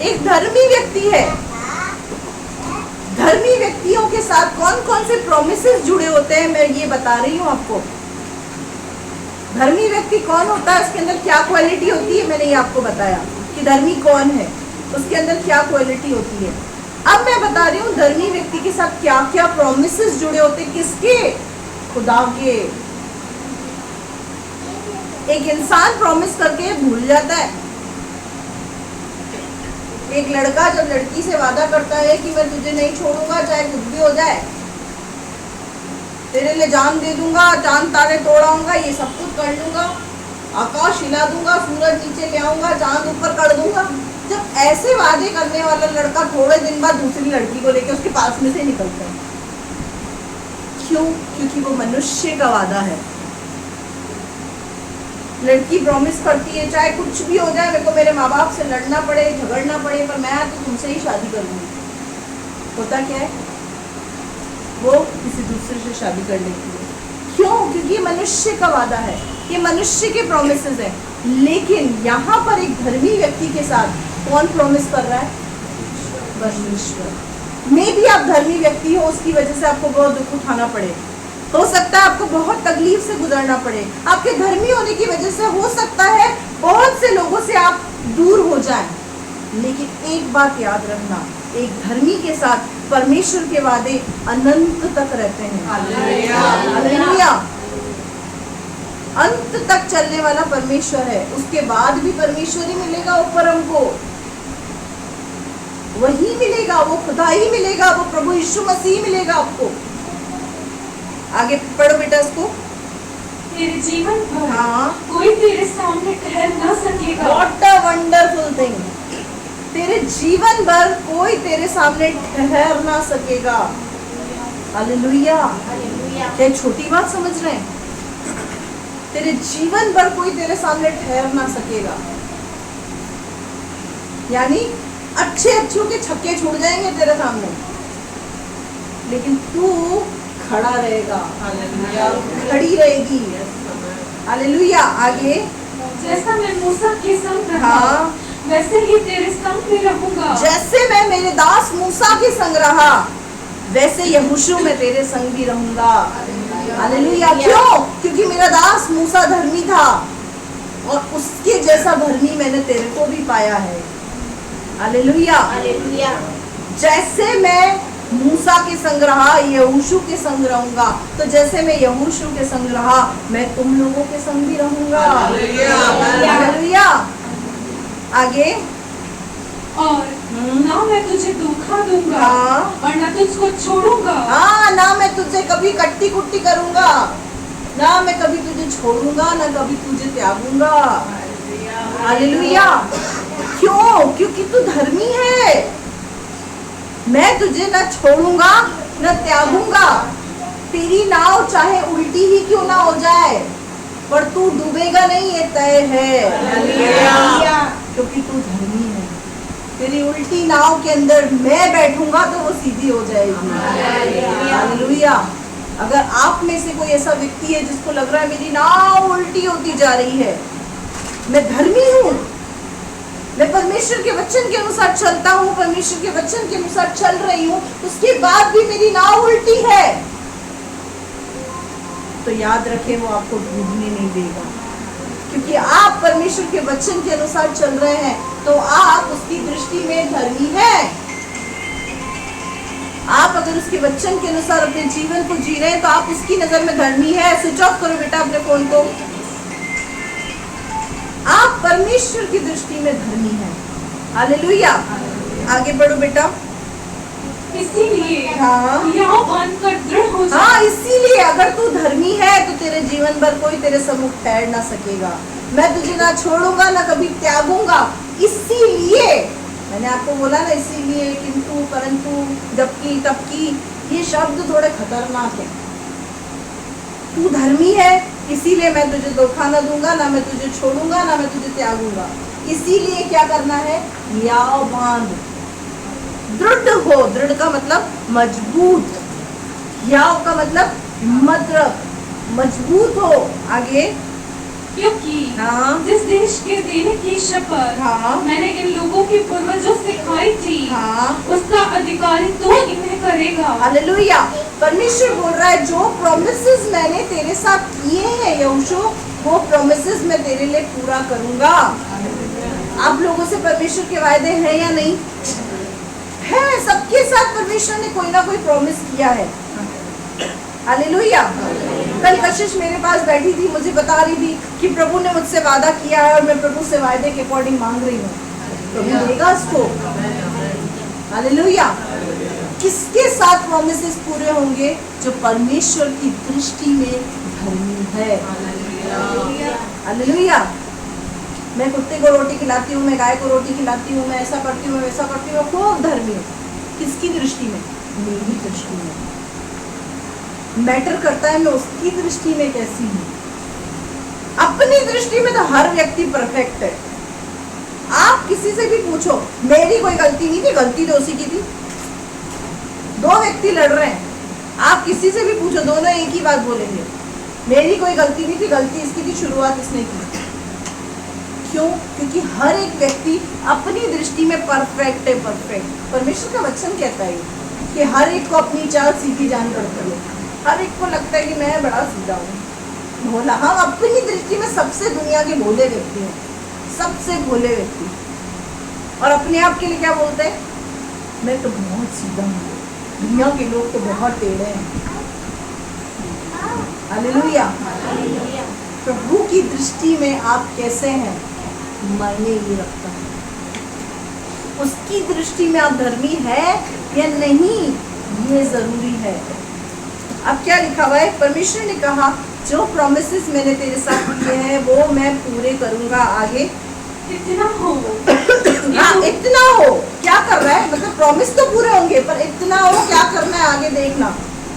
[SPEAKER 1] एक धर्मी व्यक्ति है। धर्मी व्यक्तियों के साथ कौन कौन से प्रोमिसेस जुड़े होते हैं, मैं ये बता रही हूँ आपको। धर्मी व्यक्ति कौन होता है, उसके अंदर क्या क्वालिटी होती है, मैंने ये आपको बताया कि धर्मी कौन है, उसके अंदर क्या क्वालिटी होती है। अब मैं बता रही हूँ धर्मी व्यक्ति के साथ क्या क्या प्रोमिसेस जुड़े होते हैं। किसके? खुदा के। एक इंसान प्रॉमिस करके भूल जाता है। एक लड़का जब लड़की से वादा करता है कि मैं तुझे नहीं छोड़ूंगा चाहे कुछ भी हो जाए, तेरे लिए जान दे दूंगा, चांद तारे तोड़ाऊंगा, ये सब कुछ कर लूंगा, आकाश हिला दूंगा, सूरज नीचे ले आऊंगा, चांद ऊपर कर दूंगा। जब ऐसे वादे करने वाला लड़का थोड़े दिन बाद दूसरी लड़की को लेकर उसके पास में से निकलता है, क्यों? क्योंकि वो मनुष्य का वादा है। लड़की प्रॉमिस करती है चाहे कुछ भी हो जाए, मेरे को मेरे माँ बाप से लड़ना पड़े, झगड़ना पड़े, पर मैं तो तुमसे ही शादी करूंगी। होता क्या है? वो किसी दूसरे से शादी कर लेती है। क्यों? क्योंकि ये मनुष्य का वादा है, ये मनुष्य के प्रोमिसेस है। लेकिन यहाँ पर एक धर्मी व्यक्ति के साथ कौन प्रॉमिस कर रहा है? परमेश्वर। मे भी आप धर्मी व्यक्ति हो, उसकी वजह से आपको बहुत दुख उठाना पड़े, हो सकता है आपको बहुत तकलीफ से गुजरना पड़े, आपके धर्मी होने की वजह से हो सकता है बहुत से लोगों से आप दूर हो जाएं। लेकिन एक बात याद रखना, एक धर्मी के साथ परमेश्वर के वादे अनंत तक रहते हैं। हालेलुया। अंत तक चलने वाला परमेश्वर है, उसके बाद भी परमेश्वर ही मिलेगा ऊपर हमको, वही मिलेगा, वो खुदा ही मिलेगा, वो प्रभु यीशु मसीह मिलेगा आपको। आगे पढ़ो बेटा इसको।
[SPEAKER 2] तेरे जीवन भर
[SPEAKER 1] हाँ,
[SPEAKER 2] कोई तेरे सामने ठहर ना सकेगा।
[SPEAKER 1] What a wonderful thing. तेरे जीवन भर कोई तेरे सामने ठहर ना सकेगा। हालेलुया। क्या छोटी बात समझ रहे हैं? तेरे जीवन भर कोई तेरे सामने ठहर ना सकेगा, यानी अच्छे अच्छों के छक्के छूट जाएंगे तेरे सामने, लेकिन तू खड़ा रहेगा। हालेलुया। खड़ी रहेगी। हालेलुया। आगे।
[SPEAKER 2] जैसा मैं मूसा के संग रहा,
[SPEAKER 1] हाँ,
[SPEAKER 2] वैसे ही तेरे संग भी रहूंगा।
[SPEAKER 1] जैसे मैं मेरे दास मूसा के संग रहा, वैसे यहोशू में तेरे संग भी रहूंगा। हालेलुया। क्यों? क्योंकि मेरा दास मूसा धर्मी था और उसके जैसा धर्मी मैंने तेरे को भी पाया है। हालेलुया। जैसे मैं मूसा के संग रहा, यहोशू के संग रहूंगा, तो जैसे मैं यहोशू के संग रहा, मैं तुम लोगों के संग भी रहूंगा। हालेलुया। आगे।
[SPEAKER 2] और ना मैं तुझे धोखा दूंगा,
[SPEAKER 1] हाँ।
[SPEAKER 2] और ना तुझको छोड़ूंगा।
[SPEAKER 1] हाँ, ना मैं तुझे कभी कट्टी कुट्टी करूंगा, ना मैं कभी तुझे छोड़ूंगा, ना कभी तुझे त्यागूंगा। हालेलुया। क्यों? क्योंकि तू धर्मी है। मैं तुझे ना छोड़ूंगा ना त्यागूंगा। तेरी नाव चाहे उल्टी ही क्यों ना हो जाए, पर तू डूबेगा नहीं, ये तय है, क्योंकि तू धर्मी है। तेरी उल्टी नाव के अंदर मैं बैठूंगा तो वो सीधी हो जाएगी। हालेलुया। अगर आप में से कोई ऐसा व्यक्ति है जिसको लग रहा है मेरी नाव उल्टी होती जा रही है, मैं धर्मी हूँ, मैं परमेश्वर के वचन के अनुसार चलता हूँ, परमेश्वर के वचन के अनुसार चल रही हूँ, उसके बाद भी मेरी नाव उल्टी है, तो याद रखें वो आपको डूबने नहीं देगा। क्योंकि आप परमेश्वर के वचन के अनुसार चल रहे हैं, तो आप उसकी दृष्टि में धर्मी हैं। आप अगर उसके वचन के अनुसार अपने जीवन को जी रहे हैं, तो आप उसकी नजर में धर्मी है। स्विच ऑफ करो बेटा अपने फोन को। आप परमेश्वर की दृष्टि में धर्मी हैं। हालेलुया। आगे बढ़ो बेटा।
[SPEAKER 2] इसीलिए
[SPEAKER 1] हाँ।
[SPEAKER 2] यहाँ बांधकर दृढ़ हो जा।
[SPEAKER 1] हाँ, इसीलिए अगर तू धर्मी है तो तेरे जीवन भर कोई तेरे सम्मुख ठहर ना सकेगा। मैं तुझे ना छोड़ूंगा ना कभी त्यागूंगा। इसीलिए मैंने आपको बोला ना, इसीलिए, किंतु, परंतु, जबकि, तबकि, ये शब्द थोड़े खतरनाक है। तू धर्मी है इसीलिए मैं तुझे धोखा न दूंगा, ना मैं तुझे छोड़ूंगा, ना मैं तुझे त्यागूंगा। इसीलिए क्या करना है, याव बांध, दृढ़ हो। दृढ़ का मतलब मजबूत, याव का मतलब हिम्मत रख, मजबूत हो। आगे,
[SPEAKER 2] क्योंकि
[SPEAKER 1] हाँ
[SPEAKER 2] जिस देश के देने की शपथ
[SPEAKER 1] हाँ
[SPEAKER 2] मैंने इन लोगों के पूर्वजों से खाई थी,
[SPEAKER 1] हाँ,
[SPEAKER 2] उसका अधिकारी तू इन्हें करेगा।
[SPEAKER 1] हालेलुया। परमेश्वर बोल रहा है जो प्रोमिसेस मैंने तेरे साथ किए हैं यहोशू, वो प्रोमिसेस मैं तेरे लिए पूरा करूंगा। आप लोगों से परमेश्वर के वायदे हैं या नहीं है? सबके साथ परमेश्वर ने कोई ना कोई प्रॉमिस किया है। हालेलुया। कल कशिश मेरे पास बैठी थी, मुझे बता रही थी कि प्रभु ने मुझसे वादा किया है और मैं प्रभु से वायदे के अकॉर्डिंग मांग रही हूँ, प्रभु देगा उसको। हालेलुया। किसके साथ प्रॉमिसेस पूरे होंगे? जो परमेश्वर की दृष्टि में धर्मी है। हालेलुया। मैं कुत्ते को रोटी खिलाती हूँ, मैं गाय को रोटी खिलाती हूँ, मैं ऐसा करती हूँ, मैं वैसा करती हूँ, खूब धर्मी हूँ। किसकी दृष्टि में? मेरी दृष्टि में। मैटर करता है मैं उसकी दृष्टि में कैसी हूँ। अपनी दृष्टि में तो हर व्यक्ति परफेक्ट है। आप किसी से भी पूछो, मेरी कोई गलती नहीं थी, गलती तो उसी की थी। दो व्यक्ति लड़ रहे हैं, आप किसी से भी पूछो, दोनों एक ही बात बोलेंगे, मेरी कोई गलती नहीं थी, गलती इसकी थी, शुरुआत इसने की। क्यों? क्योंकि हर एक व्यक्ति अपनी दृष्टि में परफेक्ट है। परफेक्ट परमेश्वर का वचन कहता है कि हर एक को अपनी चाल सीधी जान पड़ती है। हर एक को लगता है कि मैं बड़ा सीधा हूँ, भोला। हम अपनी दृष्टि में सबसे दुनिया के भोले व्यक्ति हैं, सबसे भोले व्यक्ति। और अपने आप के लिए क्या बोलते हैं? मैं तो बहुत सीधा हूँ, दुनिया के लोग तो बहुत टेढ़े हैं। हालेलुया। प्रभु की दृष्टि में आप कैसे हैं, मायने ये रखता है। उसकी दृष्टि में आप धर्मी है या नहीं, ये जरूरी है। अब क्या लिखा हुआ है? परमेश्वर ने कहा जो प्रोमिसेस मैंने तेरे साथ किए हैं वो मैं पूरे करूंगा। आगे,
[SPEAKER 2] इतना हो।
[SPEAKER 1] हाँ, इतना हो। क्या कर रहा है? मतलब प्रॉमिस तो पूरे होंगे, पर इतना हो क्या करना है? आगे देखना,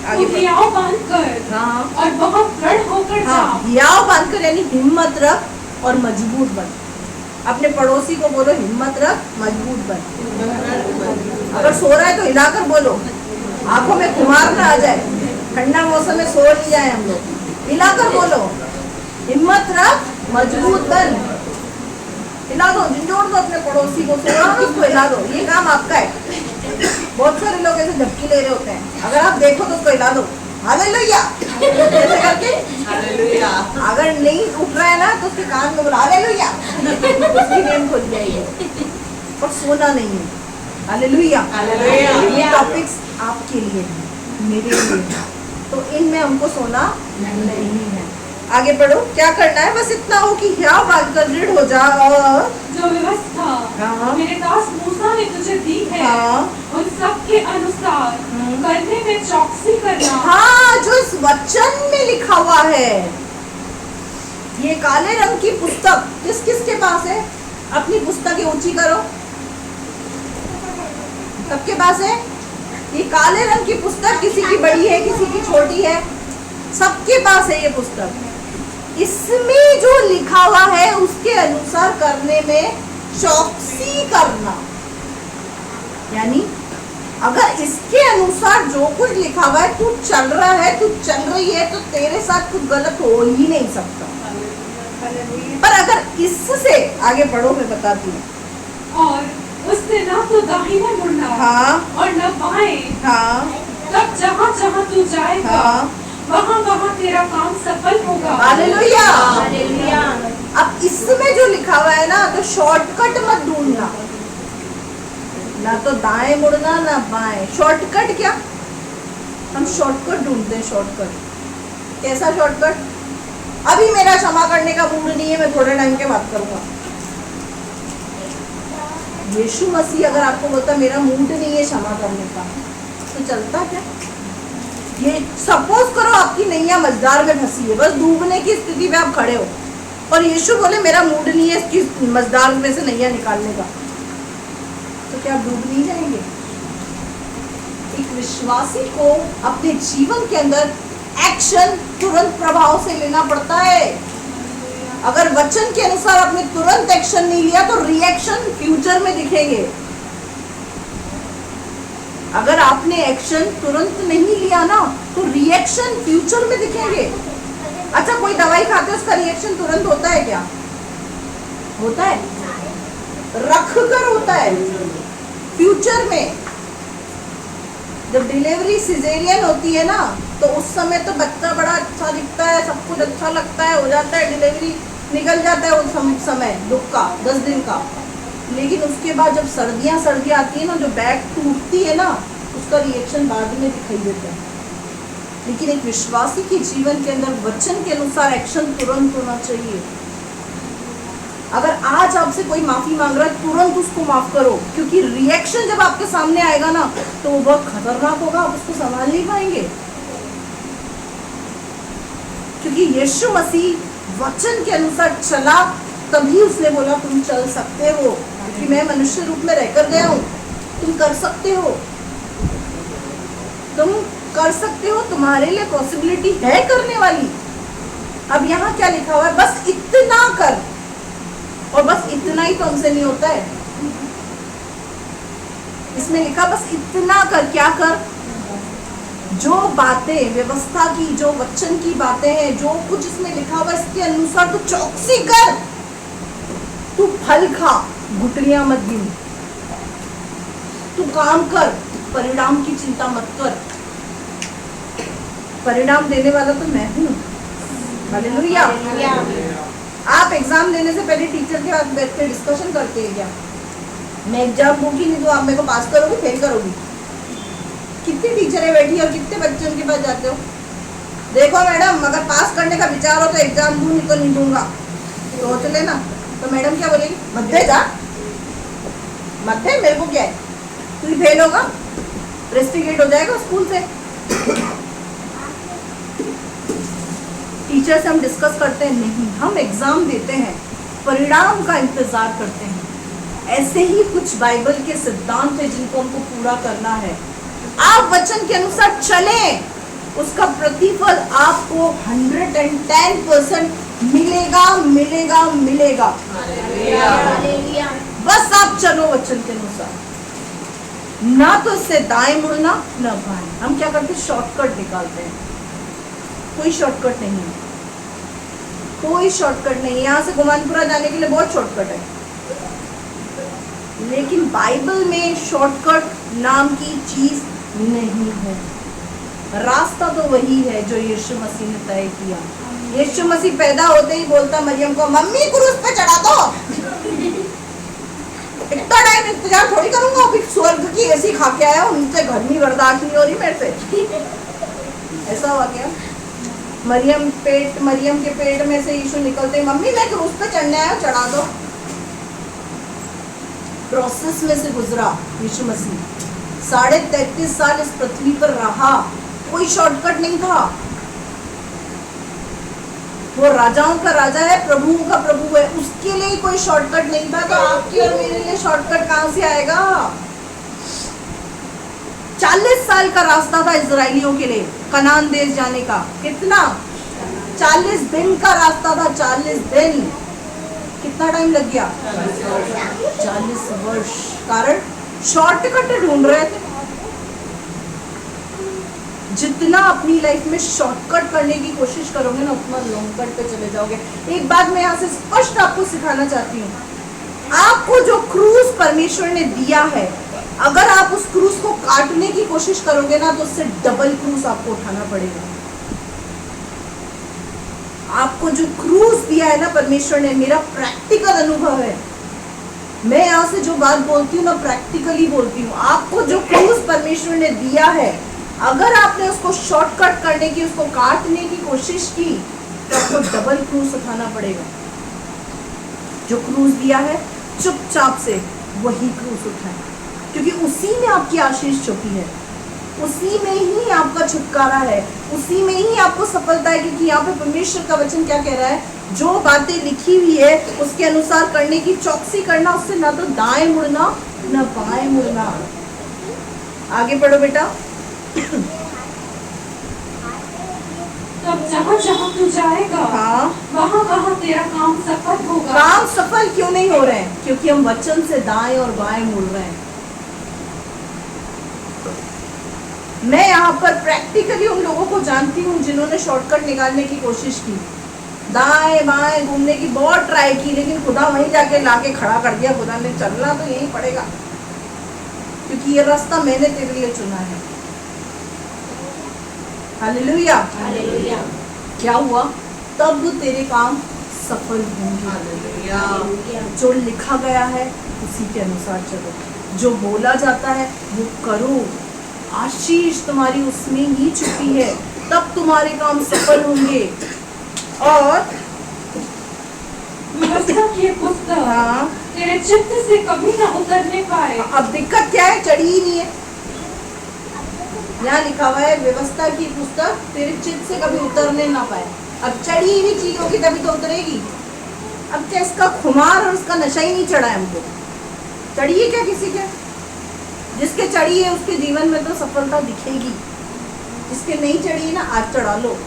[SPEAKER 1] आगे
[SPEAKER 2] तू हियाव बांधकर
[SPEAKER 1] हाँ
[SPEAKER 2] और बहुत दृढ़ होकर जा।
[SPEAKER 1] हाँ, हियाव बांधकर यानी हिम्मत रख और मजबूत बन। अपने पड़ोसी को बोलो हिम्मत रख, मजबूत बन। अगर सो रहा है तो हिलाकर बोलो, आंखों में खुमार ना आ जाए, ठंडा मौसम में सो नहीं जाए हम लोग। हिलाकर बोलो हिम्मत रख, मजबूत बन। हिला दो, झंझोड़ दो अपने पड़ोसी को, सो रहा है उसको हिला दो, ये काम आपका है। बहुत सारे लोग ऐसे झपकी ले रहे होते हैं, अगर आप देखो तो उसको हिला दो। हालेलुया। ऐसे करके हालेलुया। अगर नहीं उठ रहा है ना तो उसके कान में बोला हालेलुया, उसकी नींद खुल जाएगी। पर सोना नहीं है। हालेलुया। ये टॉपिक्स आपके लिए है, मेरे लिए है, तो इनमें हमको सोना नहीं है। आगे बढ़ो, क्या करना है? बस इतना हो कि हियाव बांधकर दृढ़ हो जा और
[SPEAKER 2] जो व्यवस्था
[SPEAKER 1] हाँ।
[SPEAKER 2] मेरे दास मूसा ने तुझे दी है,
[SPEAKER 1] हाँ।
[SPEAKER 2] उन सब के अनुसार करने में चौकसी करना।
[SPEAKER 1] हाँ, जो इस वचन में लिखा हुआ है, ये काले रंग की पुस्तक किस किस के पास है? अपनी पुस्तकें ऊंची करो, सबके पास है। ये काले रंग की पुस्तक किसी की बड़ी है, किसी की छोटी है, सबके पास है ये पुस्तक। इसमें जो लिखा हुआ है उसके अनुसार करने में चौकसी करना, यानी अगर इसके अनुसार जो कुछ लिखा हुआ है तू चल रहा है, तू चल रही है, तो तेरे साथ कुछ गलत हो ही नहीं सकता। पर अगर इससे आगे बढ़ो, मैं बताती हूँ।
[SPEAKER 2] और उससे ना तो दाहिने मुड़ना
[SPEAKER 1] हाँ
[SPEAKER 2] और न बाएं।
[SPEAKER 1] हाँ
[SPEAKER 2] तब जहाँ जहाँ तू जाएगा
[SPEAKER 1] हाँ,
[SPEAKER 2] वहाँ वहाँ तेरा काम सफल होगा।
[SPEAKER 1] हालेलुया। अब इसमें जो लिखा हुआ है ना, तो शॉर्टकट मत ढूंढना, ना तो दाएं मुड़ना ना बाएं। शॉर्टकट क्या? हम शॉर्टकट ढूंढते हैं। शॉर्टकट कैसा शॉर्टकट? अभी मेरा क्षमा करने का मूड नहीं है, मैं थोड़े टाइम के बात करूंगा। यीशु मसीह अगर आपको बोलता मेरा मूड नहीं है क्षमा करने का, तो चलता क्या? ये सपोज करो आपकी नैया मझधार में फंसी है, बस डूबने की स्थिति में आप खड़े हो, और यीशु बोले मेरा मूड नहीं है इसकी मझधार में से नैया निकालने का, तो क्या आप डूब नहीं जाएंगे? एक विश्वासी को अपने जीवन के अंदर एक्शन तुरंत प्रभाव से लेना पड़ता है। अगर वचन के अनुसार आपने तुरंत एक्शन नहीं लिया तो रिएक्शन फ्यूचर में दिखेंगे। अगर आपने एक्शन तुरंत नहीं लिया ना तो रिएक्शन फ्यूचर में दिखेंगे। अच्छा, कोई दवाई खाते उसका रिएक्शन तुरंत होता है क्या? होता है, रख कर होता है। फ्यूचर में जब डिलीवरी सिजेरियन होती है ना तो उस समय तो बच्चा बड़ा अच्छा दिखता है, सब कुछ अच्छा लगता है, हो जाता है, डिलीवरी निकल जाता है उस समय दुख का 10 दिन का। लेकिन उसके बाद जब सर्दियाँ आती है ना, जो बैग टूटती है ना, उसका रिएक्शन बाद में दिखाई देता है। लेकिन एक विश्वासी के जीवन के अंदर वचन के अनुसार एक्शन तुरंत होना चाहिए। अगर आज आपसे कोई माफी मांग रहा है, तुरंत उसको माफ करो, क्योंकि रिएक्शन जब आपके सामने आएगा ना तो वो बहुत खतरनाक होगा, आप उसको संभाल नहीं पाएंगे। क्योंकि यीशु मसीह वचन के अनुसार चला, तभी उसने बोला तुम चल सकते हो, क्योंकि मैं मनुष्य रूप में रहकर गया हूं, तुम कर सकते हो, तुम कर सकते हो, तुम्हारे लिए पॉसिबिलिटी है करने वाली। अब यहाँ क्या लिखा हुआ है? बस इतना कर, और बस इतना ही तो हमसे नहीं होता है। इसमें लिखा बस इतना कर, क्या कर? जो बातें व्यवस्था की, जो वचन की बातें हैं, जो कुछ इसमें लिखा हुआ इसके अनुसार तू चौकसी कर, तू फल खा, गुठलियां मत गिन, तू काम कर, परिणाम की चिंता मत कर। परिणाम देने वाला तो मैं हूं। हालेलुया। आप एग्जाम देने से पहले टीचर के पास बैठ के डिस्कशन करते हैं क्या? मैं एग्जाम दूंगी नहीं तो आप मेरे को पास करोगी, फेल करोगी? कितनी टीचरें बैठी और कितने बच्चे उनके पास जाते हो? देखो मैडम, अगर पास करने का विचार हो तो एग्जाम दूं, नहीं तो नहीं दूंगा, सोच लेना। तो मैडम क्या बोलेगी? मत दे, जा मत दे, मेरे को क्या है, तू ही फेल होगा, रेस्टिकेट हो जाएगा स्कूल से। टीचर से हम डिस्कस करते हैं नहीं, हम एग्जाम देते हैं, परिणाम का इंतजार करते हैं। ऐसे ही कुछ बाइबल के सिद्धांत है जिनको हमको पूरा करना है। आप वचन के अनुसार चलें, उसका प्रतिफल आपको 110% मिलेगा, मिलेगा, मिलेगा। बस आप चलो वचन के अनुसार, ना तो इससे दाएं मुड़ना ना बाएं। हम क्या करते हैं? शॉर्टकट निकालते हैं। कोई शॉर्टकट नहीं है, कोई शॉर्टकट नहीं है। यहाँ से गुमानपुरा जाने के लिए बहुत शॉर्टकट है, लेकिन बाइबल में शॉर्टकट नाम की चीज नहीं है। रास्ता तो वही है जो यीशु मसीह ने तय किया। यीशु मसीह पैदा होते ही बोलता मरियम को, मम्मी क्रूस पे चढ़ा दो। इतना टाइम इंतजार थोड़ी करूंगा, अभी स्वर्ग की एसी खा के आया हूं, उनसे गर्मी बर्दाश्त नहीं हो रही मेरे से। ऐसा हुआ क्या? मरियम के पेट में से यीशु निकलते, मम्मी मैं क्रूस पे चढ़ने आया, चढ़ा दो। प्रोसेस में से गुजरा यीशु मसीह, 33.5 साल इस पृथ्वी पर रहा, कोई शॉर्टकट नहीं था। वो राजाओं का राजा है, प्रभुओं का प्रभु है, उसके लिए कोई शॉर्टकट नहीं था। तो आपके और मेरे लिए शॉर्टकट कहां से आएगा? 40 साल का रास्ता था इजरायलियों के लिए कनान देश जाने का। कितना? 40 दिन का रास्ता था, 40 दिन। कितना टाइम लग गया? 40 वर्ष। कारण शॉर्टकट ढूंढ रहे थे। जितना अपनी लाइफ में शॉर्टकट करने की कोशिश करोगे ना, उतना लॉन्ग कट पे चले जाओगे। एक बात मैं यहाँ से स्पष्ट आपको सिखाना चाहती हूँ, आपको जो क्रूस परमेश्वर ने दिया है, अगर आप उस क्रूस को काटने की कोशिश करोगे ना तो उससे डबल क्रूस आपको उठाना पड़ेगा। आपको जो क्रूस दिया है ना परमेश्वर ने, मेरा प्रैक्टिकल अनुभव है, मैं यहाँ से जो बात बोलती हूँ ना प्रैक्टिकली बोलती हूँ। आपको जो क्रूस परमेश्वर ने दिया है, अगर आपने उसको शॉर्टकट करने की, उसको काटने की कोशिश की तो आपको डबल क्रूस उठाना पड़ेगा। जो क्रूस दिया है चुपचाप से वही क्रूस उठाए, क्योंकि उसी में आपकी आशीष छुपी है, उसी में ही आपका छुटकारा है, उसी में ही आपको सफलता है। क्योंकि यहाँ पे परमेश्वर का वचन क्या कह रहा है? जो बातें लिखी हुई है उसके अनुसार करने की चौकसी करना, उससे ना तो दाएं मुड़ना ना बाएं मुड़ना। आगे पढ़ो बेटा।
[SPEAKER 2] तब जहाँ जहाँ तू जाएगा
[SPEAKER 1] हाँ,
[SPEAKER 2] वहाँ वहाँ तेरा काम सफल होगा।
[SPEAKER 1] काम सफल क्यों नहीं हो रहे हैं? क्योंकि हम वचन से दाएं और बाएं मुड़ रहे हैं। मैं यहाँ पर प्रैक्टिकली उन लोगों को जानती हूँ जिन्होंने शॉर्टकट निकालने की कोशिश की, दाएं बाएं घूमने की बहुत ट्राई की, लेकिन खुदा वहीं जाके लाके खड़ा कर दिया। खुदा ने चलना तो यहीं पड़ेगा, क्योंकि ये रास्ता मैंने तेरे लिए चुना है। हालेलुया।
[SPEAKER 2] हालेलुया।
[SPEAKER 1] क्या हुआ? तब तेरे काम सफल होंगे। जो लिखा गया है उसी के अनुसार चलो, जो बोला जाता है वो करो। आशीष तुम्हारी उसमें ही छुपी है, तब तुम्हारे काम सफल होंगे। और
[SPEAKER 2] व्यवस्था की ये पुस्तक
[SPEAKER 1] हाँ,
[SPEAKER 2] तेरे चित्त से कभी ना उतरने पाए।
[SPEAKER 1] अब दिक्कत क्या है? चढ़ी ही नहीं है। यहाँ लिखा हुआ है व्यवस्था की पुस्तक तेरे चित्त से कभी उतरने ना पाए। अब चढ़ी हुई चीज होगी तभी तो उतरेगी। अब क्या इसका खुमार और उसका नशा ही नहीं चढ़ा है हमको? चढ़ी है क्या किसी के? जिसके चढ़ी है उसके जीवन में तो सफलता दिखेगी, जिसके नहीं चढ़ी है ना, आज चढ़ा लो।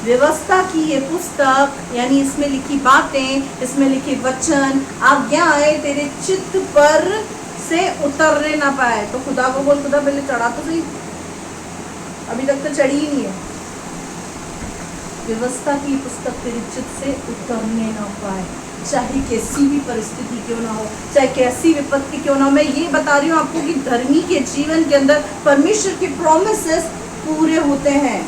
[SPEAKER 1] व्यवस्था की ये पुस्तक यानी इसमें लिखी बातें, इसमें लिखे वचन, आज्ञाएं तेरे चित्त पर से उतरने ना पाए। तो खुदा को बोल, खुदा पहले चढ़ा तो सही, अभी तक तो चढ़ी ही नहीं है। व्यवस्था की पुस्तक तेरे चित्त से उतरने ना पाए, चाहे कैसी भी परिस्थिति क्यों ना हो, चाहे कैसी विपत्ति क्यों ना हो। मैं ये बता रही हूँ आपको कि धर्मी के जीवन के अंदर परमेश्वर के प्रॉमिसेस पूरे होते हैं,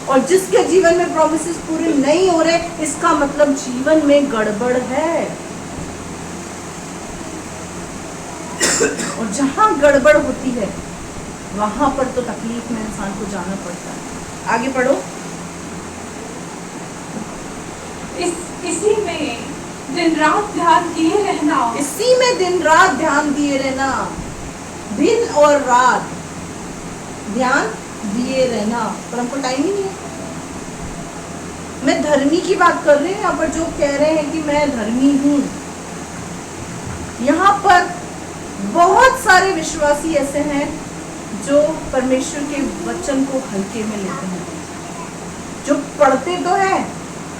[SPEAKER 1] और जिसके जीवन में प्रॉमिसेस पूरे नहीं हो रहे, इसका मतलब जीवन में गड़बड़ है। और जहां गड़बड़ होती है वहां पर तो तकलीफ में इंसान को जाना पड़ता है। आगे पढ़ो।
[SPEAKER 2] इसी में दिन रात ध्यान दिए रहना।
[SPEAKER 1] इसी में दिन रात ध्यान दिए रहना। दिन और रात ध्यान दिए रहना, पर हमको टाइम ही नहीं है। मैं धर्मी की बात कर रही हूँ यहाँ पर, जो कह रहे हैं कि मैं धर्मी हूँ। यहाँ पर बहुत सारे विश्वासी ऐसे हैं जो परमेश्वर के वचन को हल्के में लेते हैं, जो पढ़ते तो हैं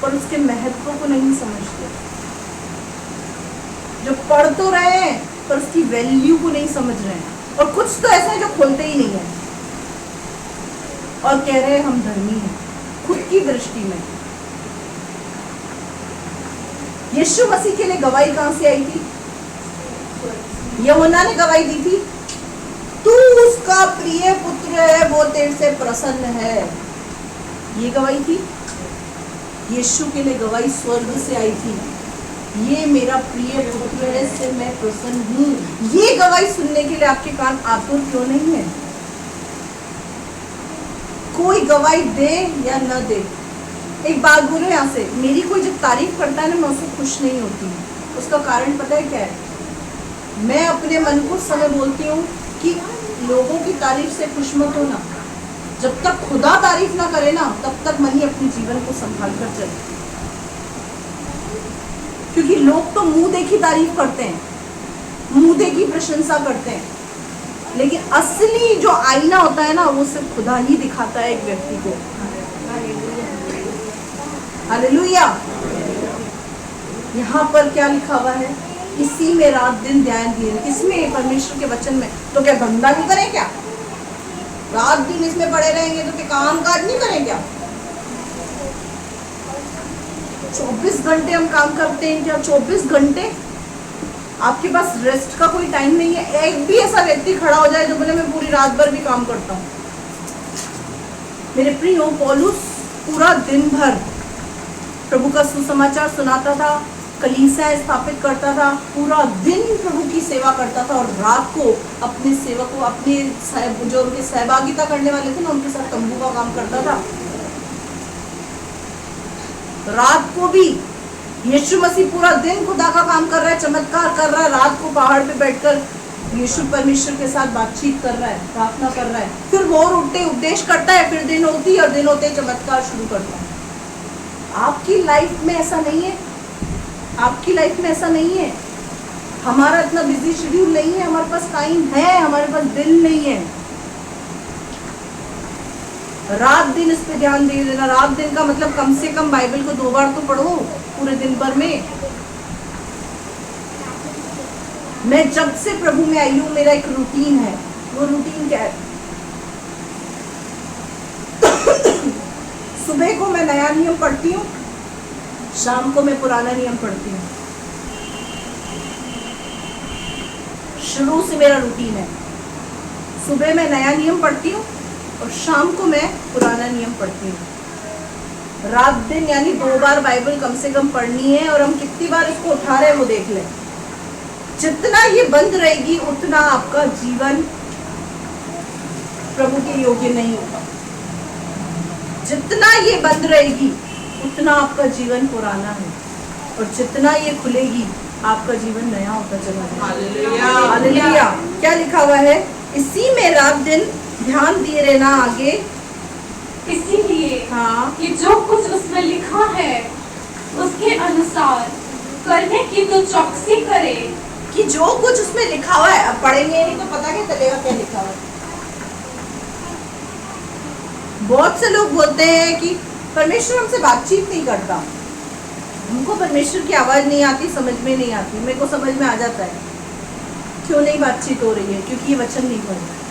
[SPEAKER 1] पर उसके महत्व को नहीं समझते, जो पढ़ तो रहे हैं पर उसकी वैल्यू को नहीं समझ रहे हैं, और कुछ तो ऐसे हैं जो खोलते ही नहीं है और कह रहे हैं हम धर्मी हैं खुद की दृष्टि में। यीशु मसीह के लिए गवाही कहां से आई थी? यूहन्ना ने गवाही दी थी, तू उसका प्रिय पुत्र है, वो तेरे से प्रसन्न है। ये गवाही थी। यीशु के लिए गवाही स्वर्ग से आई थी, ये मेरा प्रिय पुत्र है, इससे मैं प्रसन्न हूँ। ये गवाही सुनने के लिए आपके कान आतुर क्यों नहीं है? कोई गवाही दे या न दे, एक बात बोलो यहाँ से, मेरी कोई जब तारीफ करता है ना, मैं उससे खुश नहीं होती हूँ। उसका कारण पता है क्या है? मैं अपने मन को समय बोलती हूँ कि लोगों की तारीफ से खुश मत होना। जब तक खुदा तारीफ ना करे ना, तब तक मन ही अपने जीवन को संभाल कर चले, क्योंकि लोग तो मुंह देखी तारीफ करते हैं, मुंह देखी प्रशंसा करते हैं, लेकिन असली जो आईना होता है ना, वो सिर्फ खुदा ही दिखाता है एक व्यक्ति को। हालेलुया। यहाँ पर क्या लिखा हुआ है? इसी में रात दिन ध्यान दिए। इसमें परमेश्वर के वचन में। तो क्या धंधा नहीं करें क्या? रात दिन इसमें पड़े रहेंगे तो क्या काम काज नहीं करें क्या? 24 घंटे हम काम करते हैं क्या? 24 घंटे आपके पास रेस्ट का कोई टाइम नहीं है। एक भी ऐसा व्यक्ति खड़ा हो जाए जो बोले मैं पूरी रात भर भी काम करता हूँ। मेरे प्रियो, पौलुस पूरा दिन भर प्रभु का सुसमाचार सुनाता था, कलीसियाएं स्थापित करता था, पूरा दिन प्रभु की सेवा करता था, और रात को अपने सेवकों, अपने जो उनके सहभागिता करने वाले थे ना, उनके साथ तंबू का काम करता था। रात को भी यीशु मसीह पूरा दिन खुदा का काम कर रहा है, चमत्कार कर रहा है, रात को पहाड़ पे बैठकर यीशु परमेश्वर के साथ बातचीत कर रहा है, प्रार्थना कर रहा है, फिर भोर उठते उपदेश करता है, फिर दिन होती है और दिन होते चमत्कार शुरू करता है। आपकी लाइफ में ऐसा नहीं है? आपकी लाइफ में ऐसा नहीं है? हमारा इतना बिजी शेड्यूल नहीं है, हमारे पास टाइम है, हमारे पास दिल नहीं है। रात दिन इस पे ध्यान दे देना। रात दिन का मतलब कम से कम बाइबल को 2 बार तो पढ़ो पूरे दिन भर में। मैं जब से प्रभु में आई हूँ मेरा एक रूटीन है। वो रूटीन क्या है? सुबह को मैं नया नियम पढ़ती हूँ, शाम को मैं पुराना नियम पढ़ती हूँ। शुरू से मेरा रूटीन है, सुबह मैं नया नियम पढ़ती हूँ और शाम को मैं पुराना नियम पढ़ती हूँ। रात दिन यानी 2 बार बाइबल कम से कम पढ़नी है। और हम कितनी बार इसको उठा रहे हैं वो देख लें। जितना ये बंद रहेगी उतना आपका जीवन प्रभु के योग्य नहीं होगा। जितना ये बंद रहेगी उतना आपका जीवन पुराना है, और जितना ये खुलेगी आपका जीवन नया होता चला जाएगा। हालेलुया। क्या लिखा हुआ है? इसी में रात दिन ध्यान दिए रहना। आगे
[SPEAKER 2] इसीलिए
[SPEAKER 1] हाँ,
[SPEAKER 2] कि जो कुछ उसमें लिखा है उसके अनुसार करने की तो चौकसी करे।
[SPEAKER 1] कि जो कुछ उसमें लिखा हुआ है, अब पढ़ेंगे नहीं तो पता क्या चलेगा क्या लिखा हुआ है। बहुत से लोग बोलते हैं कि परमेश्वर हमसे बातचीत नहीं करता, हमको परमेश्वर की आवाज नहीं आती, समझ में नहीं आती। मेरे को समझ में आ जाता है क्यों नहीं बातचीत हो रही है, क्योंकि ये वचन नहीं पढ़ रहा।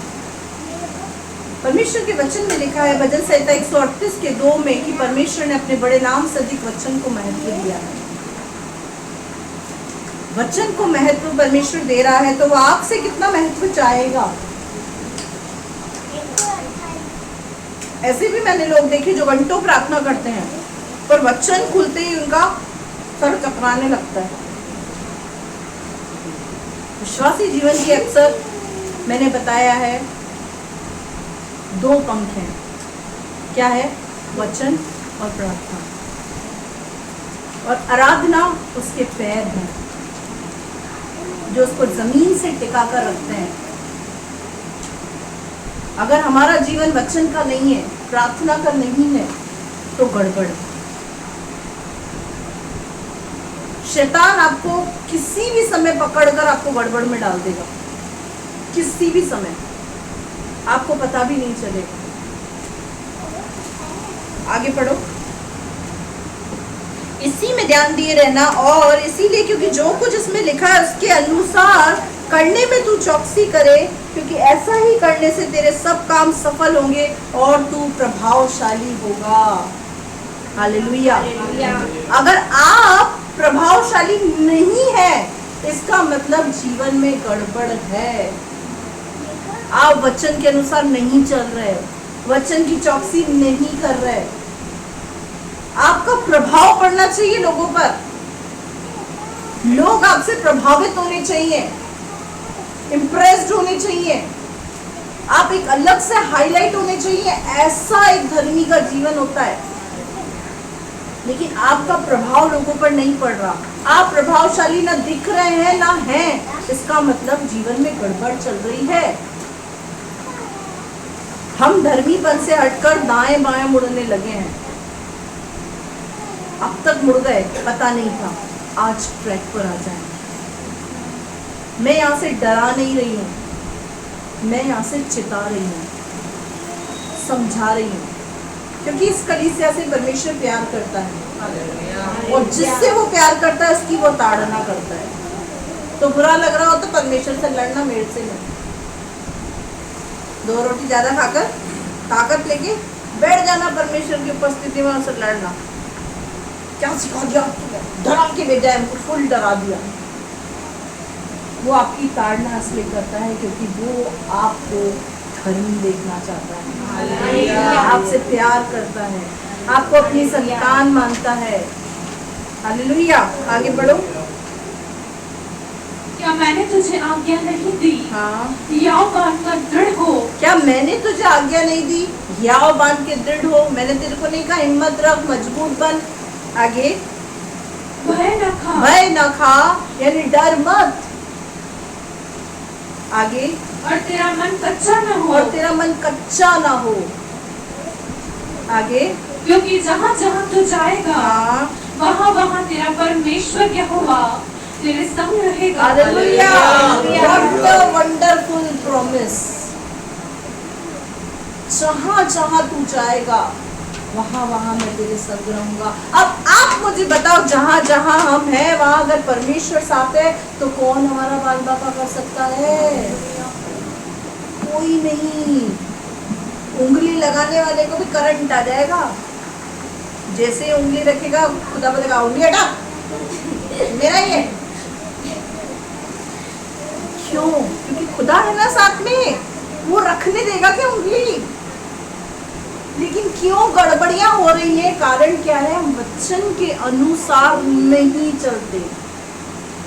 [SPEAKER 1] परमेश्वर के वचन में लिखा है भजन संहिता 138 के 2 में कि परमेश्वर ने अपने बड़े नाम से अधिक वचन को महत्व दिया है। वचन को महत्व परमेश्वर दे रहा है तो वो आपसे कितना महत्व चाहेगा। ऐसे भी मैंने लोग देखे जो घंटों प्रार्थना करते हैं पर वचन खुलते ही उनका सर कतराने लगता है। विश्वासी जीवन की अक्सर मैंने बताया है 2 पंख हैं। क्या है? वचन और प्रार्थना। और आराधना उसके पैर हैं जो उसको जमीन से टिका कर रखते हैं। अगर हमारा जीवन वचन का नहीं है, प्रार्थना का नहीं है, तो गड़बड़। शैतान आपको किसी भी समय पकड़कर आपको गड़बड़ में डाल देगा, किसी भी समय, आपको पता भी नहीं चलेगा। आगे पढ़ो। इसी में ध्यान दिए रहना, और इसीलिए क्योंकि जो कुछ इसमें लिखा है उसके अनुसार करने में तू चौकसी करे, क्योंकि ऐसा ही करने से तेरे सब काम सफल होंगे और तू प्रभावशाली होगा। हालेलुया। अगर आप प्रभावशाली नहीं है इसका मतलब जीवन में गड़बड़ है। आप वचन के अनुसार नहीं चल रहे, वचन की चौकसी नहीं कर रहे। आपका प्रभाव पड़ना चाहिए लोगों पर, लोग आपसे प्रभावित होने चाहिए, इम्प्रेस्ड होने चाहिए, आप एक अलग से हाईलाइट होने चाहिए। ऐसा एक धर्मी का जीवन होता है। लेकिन आपका प्रभाव लोगों पर नहीं पड़ रहा, आप प्रभावशाली ना दिख रहे हैं ना हैं, इसका मतलब जीवन में गड़बड़ चल रही है। हम धर्मीपन से हटकर दाएं बाएं मुड़ने लगे हैं। अब तक मुड़ गए, पता नहीं था, आज ट्रैक पर आ जाए। मैं यहाँ से डरा नहीं रही हूँ, मैं यहाँ से चिता रही हूँ, समझा रही हूँ, क्योंकि इस कलीसिया से परमेश्वर प्यार करता है और जिससे वो प्यार करता है उसकी वो ताड़ना करता है। तो बुरा लग रहा हो तो परमेश्वर से लड़ना, मेरे से नहीं। 2 रोटी ज्यादा खाकर ताकत लेके बैठ जाना परमेश्वर की उपस्थिति में, उनसे लड़ना। क्या सिखा दिया तुमने, डरा के भेजा है, हमको फुल डरा दिया। वो आपकी ताड़ना इसलिए करता है क्योंकि वो आपको धर्मी देखना चाहता है, आपसे प्यार करता है, आपको अपनी संतान मानता है। हालेलुया। आगे बढ़ो।
[SPEAKER 2] क्या मैंने तुझे आज्ञा नहीं दी?
[SPEAKER 1] हाँ।
[SPEAKER 2] याव बांध कर दृढ़ हो। क्या
[SPEAKER 1] मैंने तुझे आज्ञा नहीं दी? याव बांध के दृढ़ हो। मैंने तेरे को नहीं कहा हिम्मत रख, मजबूत बन। आगे
[SPEAKER 2] भय न खा।
[SPEAKER 1] भय न खा यानी डर मत। आगे
[SPEAKER 2] और तेरा मन कच्चा न हो।
[SPEAKER 1] और तेरा मन कच्चा ना हो। आगे
[SPEAKER 2] क्योंकि जहाँ जहाँ तू जाएगा
[SPEAKER 1] हाँ।
[SPEAKER 2] वहाँ वहाँ तेरा परमेश्वर यहोवा तेरे संग रहेगा।
[SPEAKER 1] Hallelujah. What a wonderful promise। जहां जहां तू जाएगा वहां वहां मैं तेरे संग रहूंगा। अब आप मुझे बताओ, जहां जहां हम हैं वहां अगर परमेश्वर साथ है तो कौन हमारा बाल बाका कर सकता है? कोई नहीं। उंगली लगाने वाले को भी करंट आ जाएगा। जैसे उंगली रखेगा खुदा बोलेगा उंगली हटा, मेरा ही है। क्यों? क्योंकि खुदा है ना साथ में, वो रखने देगा क्या उंगली? लेकिन क्यों गड़बड़ियां हो रही है? कारण क्या है? हम वचन के अनुसार नहीं चलते।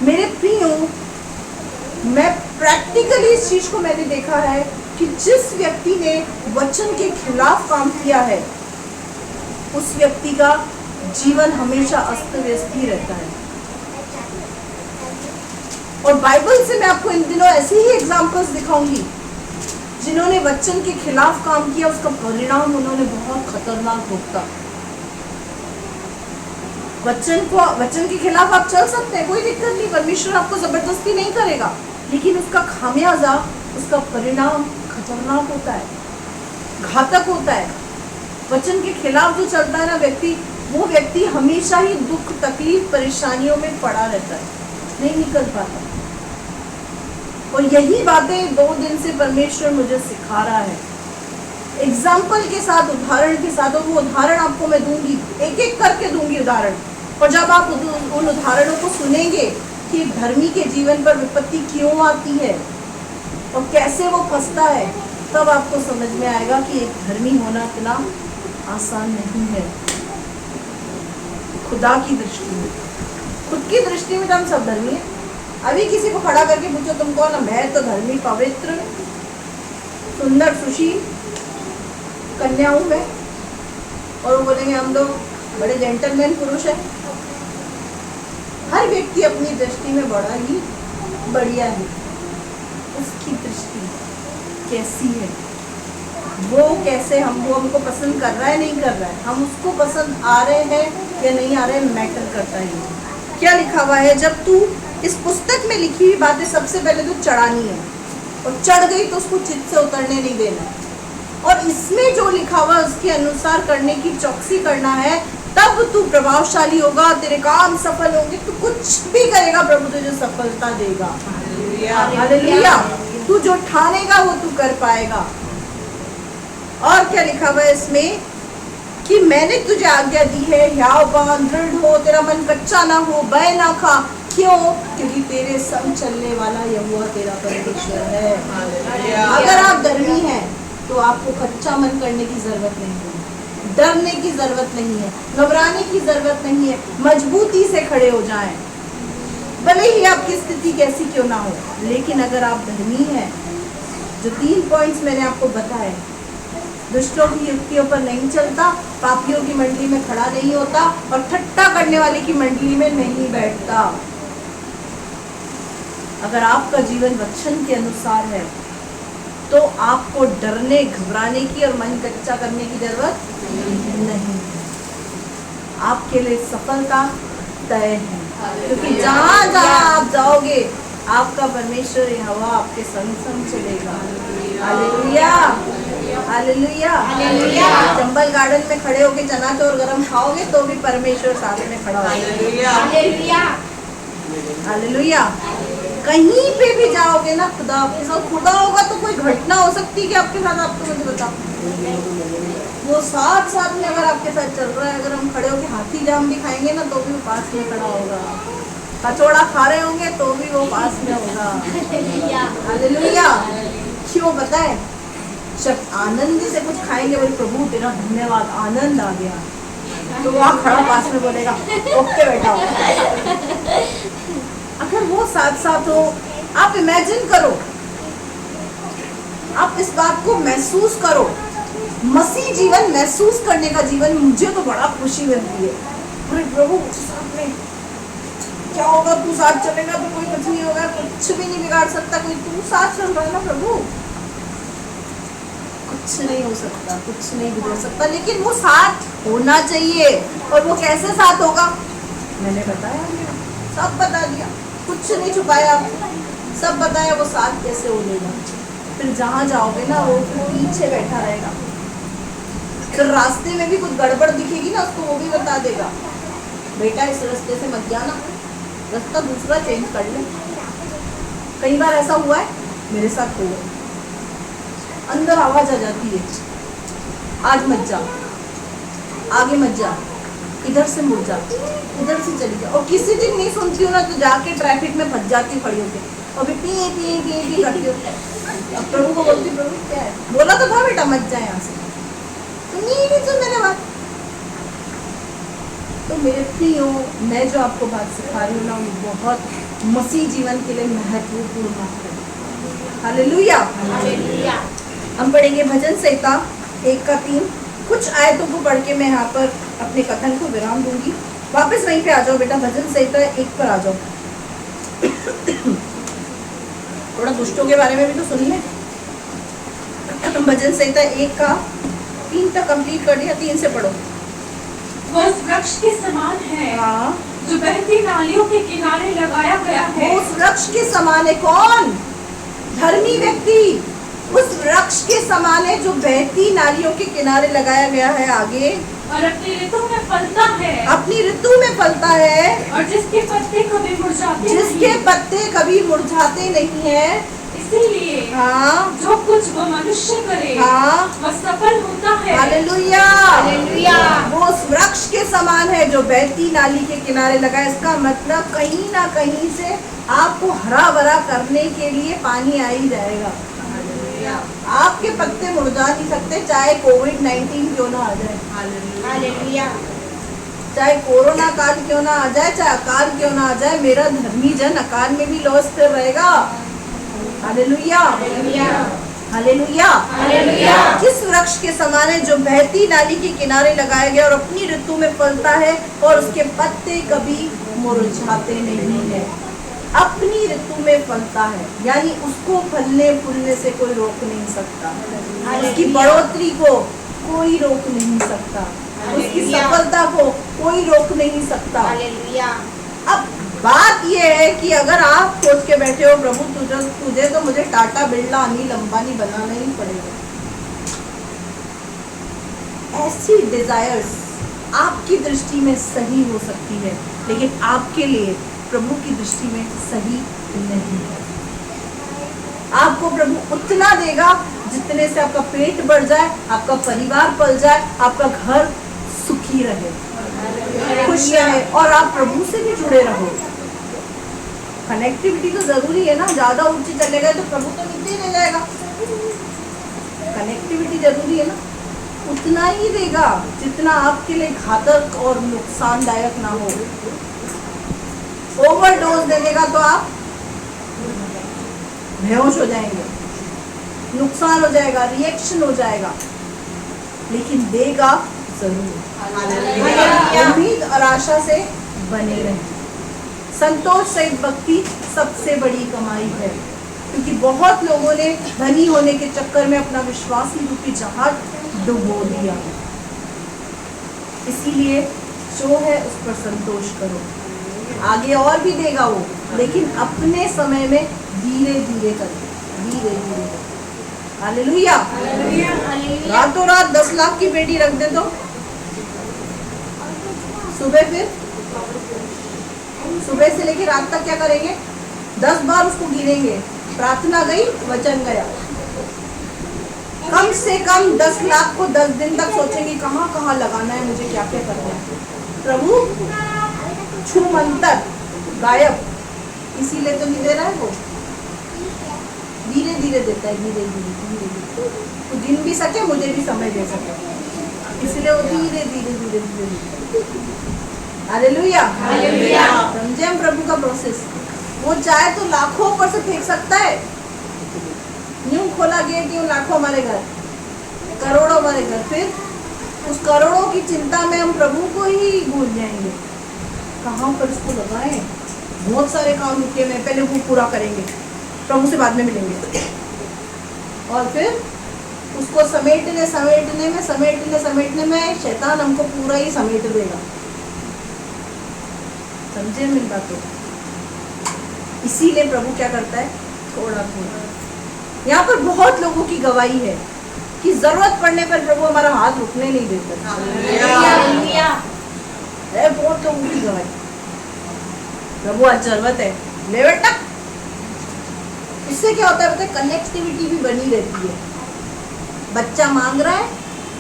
[SPEAKER 1] मेरे प्रियो, मैं प्रैक्टिकली इस चीज को मैंने देखा है कि जिस व्यक्ति ने वचन के खिलाफ काम किया है उस व्यक्ति का जीवन हमेशा अस्त व्यस्त ही रहता है। और बाइबल से मैं आपको इन दिनों ऐसे ही एग्जाम्पल्स दिखाऊंगी जिन्होंने वचन के खिलाफ काम किया, उसका परिणाम उन्होंने बहुत खतरनाक भुगता। वचन के खिलाफ आप चल सकते हैं, कोई दिक्कत नहीं, परमेश्वर आपको जबरदस्ती नहीं करेगा, लेकिन उसका खामियाजा, उसका परिणाम खतरनाक होता है, घातक होता है। वचन के खिलाफ जो चलता है ना व्यक्ति, वो व्यक्ति हमेशा ही दुख, तकलीफ, परेशानियों में पड़ा रहता है, नहीं निकल पाता। और यही बातें 2 दिन से परमेश्वर मुझे सिखा रहा है, एग्जाम्पल के साथ, उदाहरण के साथ। और वो उदाहरण आपको मैं दूंगी, एक एक करके दूंगी उदाहरण। और जब आप उन उदाहरणों को सुनेंगे कि एक धर्मी के जीवन पर विपत्ति क्यों आती है और कैसे वो फंसता है, तब आपको समझ में आएगा कि एक धर्मी होना इतना आसान नहीं है। खुदा की दृष्टि में, खुद की दृष्टि में तो हम सब धर्मी हैं। अभी किसी को खड़ा करके पूछो तुम कौन? मैं तो धर्मी, पवित्र, सुंदर, सुशील कन्या हूं मैं, और वो बोलेंगे हम लोग बड़े जेंटलमैन पुरुष हैं। हर व्यक्ति अपनी दृष्टि में बड़ा ही बढ़िया है। उसकी दृष्टि कैसी है, वो कैसे वो हमको पसंद कर रहा है, नहीं कर रहा है, हम उसको पसंद आ रहे हैं या नहीं आ रहे हैं, मैटर करता है। क्या लिखा हुआ है? जब तू इस पुस्तक में लिखी हुई बातें सबसे पहले तो चढ़ानी है, और चढ़ गई तो उसको चित्त से उतरने नहीं देना, और इसमें जो लिखा हुआ उसके अनुसार करने की चौकसी करना है, तब तू प्रभावशाली होगा, तेरे काम सफल होंगे, तू कुछ भी करेगा प्रभु तुझे सफलता देगा। हालेलुया। तू जो ठानेगा वो तू कर पाएगा। और क्या लिखा हुआ है इसमें कि मैंने तुझे आज्ञा दी है, ह्यावबान, दृढ़ हो, तेरा मन कच्चा ना हो, भय ना खा। क्यों? क्योंकि तेरे संग चलने वाला यहोवा तेरा परमेश्वर है। अगर आप धर्मी हैं तो आपको कच्चा मन करने की जरूरत नहीं है, डरने की जरूरत नहीं है, घबराने की जरूरत नहीं है। मजबूती से खड़े हो जाएं, भले ही आपकी स्थिति कैसी क्यों ना हो। लेकिन अगर आप धर्मी हैं, जो 3 पॉइंट्स मैंने आपको बताए, दुष्टों की युक्तियों पर नहीं चलता, पापियों की मंडली में खड़ा नहीं होता, और ठट्टा करने वाले की मंडली में नहीं बैठता। अगर आपका जीवन वचन के अनुसार है तो आपको डरने, घबराने की और मन कच्चा करने की जरूरत नहीं। आपके लिए सफलता तय है, क्योंकि जहां जहां आप जाओगे आपका परमेश्वर यहोवा आपके संग संग चलेगा। Hallelujah, hallelujah, hallelujah. Chambal garden में खड़े होके चना चोर गरम खाओगे तो भी परमेश्वर साथ में खड़ा होगा। Hallelujah, hallelujah. कहीं पे भी जाओगे ना, खुदा आपके साथ, खुदा होगा तो कोई घटना हो सकती है कि आपके साथ, आपको मुझे बताओ, वो साथ साथ में अगर आपके साथ चल रहा है, अगर हम खड़े होके हाथी जाम भी खाएंगे ना तो भी वो पास में खड़ा होगा, कचौड़ा खा रहे होंगे तो भी वो पास में होगा। हालेलुया। क्यों? पता है, जब आनंद से कुछ खाएंगे, बोले प्रभु तेरा धन्यवाद, आनंद आ गया, तो वहाँ खड़ा पास में बोलेगा ओके बेटा। अगर वो साथ साथ हो, आप इमेजिन करो, आप इस बात को महसूस करो, मसीह जीवन महसूस करने का जीवन, मुझे तो बड़ा खुशी मिलती है। अरे प्रभु साथ में क्या होगा, तू साथ चलेगा तो कोई कुछ नहीं होगा, कुछ भी नहीं बिगाड़ सकता कोई, तू साथ चल रहा है ना प्रभु, कुछ नहीं हो सकता, कुछ नहीं बिगड़ सकता। लेकिन वो साथ होना चाहिए। और वो कैसे साथ होगा, मैंने बताया, सब बता दिया, कुछ नहीं छुपाया, सब बताया। वो साथ कैसे हो लेगा? फिर जहाँ जाओगे ना वो पीछे बैठा रहेगा, फिर रास्ते में भी कुछ गड़बड़ दिखेगी ना, उसको वो भी बता देगा, बेटा इस रास्ते से मत जाना, रास्ता दूसरा चेंज कर ले। कई बार ऐसा हुआ है, मेरे साथ हुआ, अंदर आवाज आ जाती है, आज मत जा, आगे मत जा, इधर से मुड़ जा, इधर से चली जा। और किसी दिन नहीं सुनती हूँ ना, तो जाके ट्रैफिक में फंस जाती खड़ी होके, और भी पी पी पी पी करती हूँ। अब प्रभु को बोलती, प्रभु क्या है, बोला तो था बेटा मत जाए यहाँ से, तो नहीं तो मेरे बात। तो मेरे प्रियो, मैं जो आपको बात सिखा रही हूँ ना, वो बहुत मसीह जीवन के लिए महत्वपूर्ण बात है। हालेलुया। हम पढ़ेंगे भजन संहिता 1-3। कुछ आयतों को पढ़ के मैं यहाँ पर अपने कथन को विराम दूंगी। वापस वहीं पे आ जाओ बेटा, भजन संहिता 1 पर आ जाओ। थोड़ा दुष्टों के बारे में भी तो सुन ले। भजन संहिता 1-3 तक कंप्लीट कर दिया, 3 से पढ़ो।
[SPEAKER 2] वो उस वृक्ष के समान है,
[SPEAKER 1] हाँ,
[SPEAKER 2] जो बहती नालियों के किनारे लगाया गया है।
[SPEAKER 1] वो उस वृक्ष के समान है। कौन? धर्मी व्यक्ति। उस वृक्ष के समान है जो बहती नालियों के किनारे लगाया गया है। आगे,
[SPEAKER 2] और अपनी ऋतु में फलता है,
[SPEAKER 1] अपनी ऋतु में फलता है,
[SPEAKER 2] और जिसके पत्ते कभी मुरझाते
[SPEAKER 1] जिसके
[SPEAKER 2] नहीं।
[SPEAKER 1] पत्ते कभी मुरझाते नहीं है।
[SPEAKER 2] इसीलिए
[SPEAKER 1] हाँ,
[SPEAKER 2] जो कुछ वो मनुष्य करे,
[SPEAKER 1] हाँ,
[SPEAKER 2] वह सफल होता है।
[SPEAKER 1] हालेलुया।
[SPEAKER 2] हालेलुया।
[SPEAKER 1] वो उस वृक्ष के समान है जो बहती नाली के किनारे लगा है। इसका मतलब कहीं ना कहीं से आपको हरा भरा करने के लिए पानी आ ही जाएगा। आपके पत्ते मुरझा नहीं सकते, चाहे कोविड-19 क्यों ना आ जाए। हालेलुया। चाहे कोरोना काल क्यों ना आ जाए, चाहे अकाल क्यों ना आ जाए, मेरा धर्मी जन अकाल में भी लौ स्थिर रहेगा। हालेलुया। हालेलुया। किस वृक्ष के समान है जो बहती नाली के किनारे लगाया गया और अपनी ऋतु में फलता है और उसके पत्ते कभी मुरझाते नहीं है। अपनी ऋतु में फलता है, यानी उसको फलने फूलने से कोई रोक नहीं सकता। उसकी बढ़ोतरी को कोई रोक नहीं सकता, उसकी सफलता को कोई रोक नहीं सकता। अब बात यह है कि अगर आप सोच के बैठे हो, प्रभु तुझे तो मुझे टाटा बिरला अनिल अंबानी बनाना ही पड़ेगा, ऐसी डिजायर्स आपकी दृष्टि में सही हो सकती है, लेकिन आपके लिए प्रभु की दृष्टि में सही नहीं है। आपको प्रभु उतना देगा जितने से आपका पेट बढ़ जाए, आपका परिवार पल जाए, आपका घर सुखी रहे, खुश रहे और आप प्रभु से भी जुड़े रहो। कनेक्टिविटी तो जरूरी है ना, ज्यादा ऊंचे चले गए तो प्रभु तो नीचे ही रह जाएगा। कनेक्टिविटी जरूरी है ना, उतना ही देगा जितना आपके लिए घातक और नुकसानदायक ना हो। ओवरडोज दे देगा तो आप बेहोश हो जाएंगे, नुकसान हो जाएगा, रिएक्शन हो जाएगा, लेकिन देगा जरूर। उम्मीद और आशा से बने रहें। संतोष सहित भक्ति सबसे बड़ी कमाई है, क्योंकि बहुत लोगों ने धनी होने के चक्कर में अपना विश्वास ही रूपी जहाज डुबो दिया। इसीलिए जो है उस पर संतोष करो, आगे और भी देगा वो, लेकिन अपने समय में धीरे धीरे करो, धीरे धीरे करो। हालेलुया। रातों रात 10 लाख की बेटी रख दे तो सुबह से लेकर रात तक क्या करेंगे? 10 बार उसको गिनेंगे। प्रार्थना गई, वचन गया। कम से कम 10 लाख को 10 दिन तक सोचेंगे कहाँ कहाँ लगाना है, मुझे क्या क्या करना है। प्रभु छूमंतर गायब, इसीलिए तो नहीं दे रहा है वो, धीरे धीरे देता है, धीरे धीरे तो गिन भी सके, मुझे भी समय दे सके, इसलिए वो धीरे धीरे धीरे धीरे। हालेलुया। समझे हम प्रभु का प्रोसेस? वो चाहे तो लाखों ऊपर से फेंक सकता है। यूं खोला गेट, यूं लाखों हमारे घर, करोड़ों हमारे घर, फिर उस करोड़ों की चिंता में हम प्रभु को ही भूल जाएंगे। कहाँ पर इसको लगाएं? बहुत सारे काम रुके हुए, पहले वो पूरा करेंगे, प्रभु से बाद में मिलेंगे, और फिर उसको समेटने में शैतान हमको पूरा ही समेट देगा। समझे मेरी बात को? इसीलिए प्रभु क्या करता है? थोड़ा थोड़ा। यहाँ पर बहुत लोगों की गवाही है कि जरूरत पड़ने पर प्रभु हमारा हाथ बात रुकने नहीं देते।
[SPEAKER 3] हालेलुया।
[SPEAKER 1] अरे बहुत लोगों की गवाही, प्रभु आज जरूरत है, ले बेटा। इससे क्या होता है पता है, कनेक्टिविटी भी बनी रहती है। बच्चा मांग रहा है,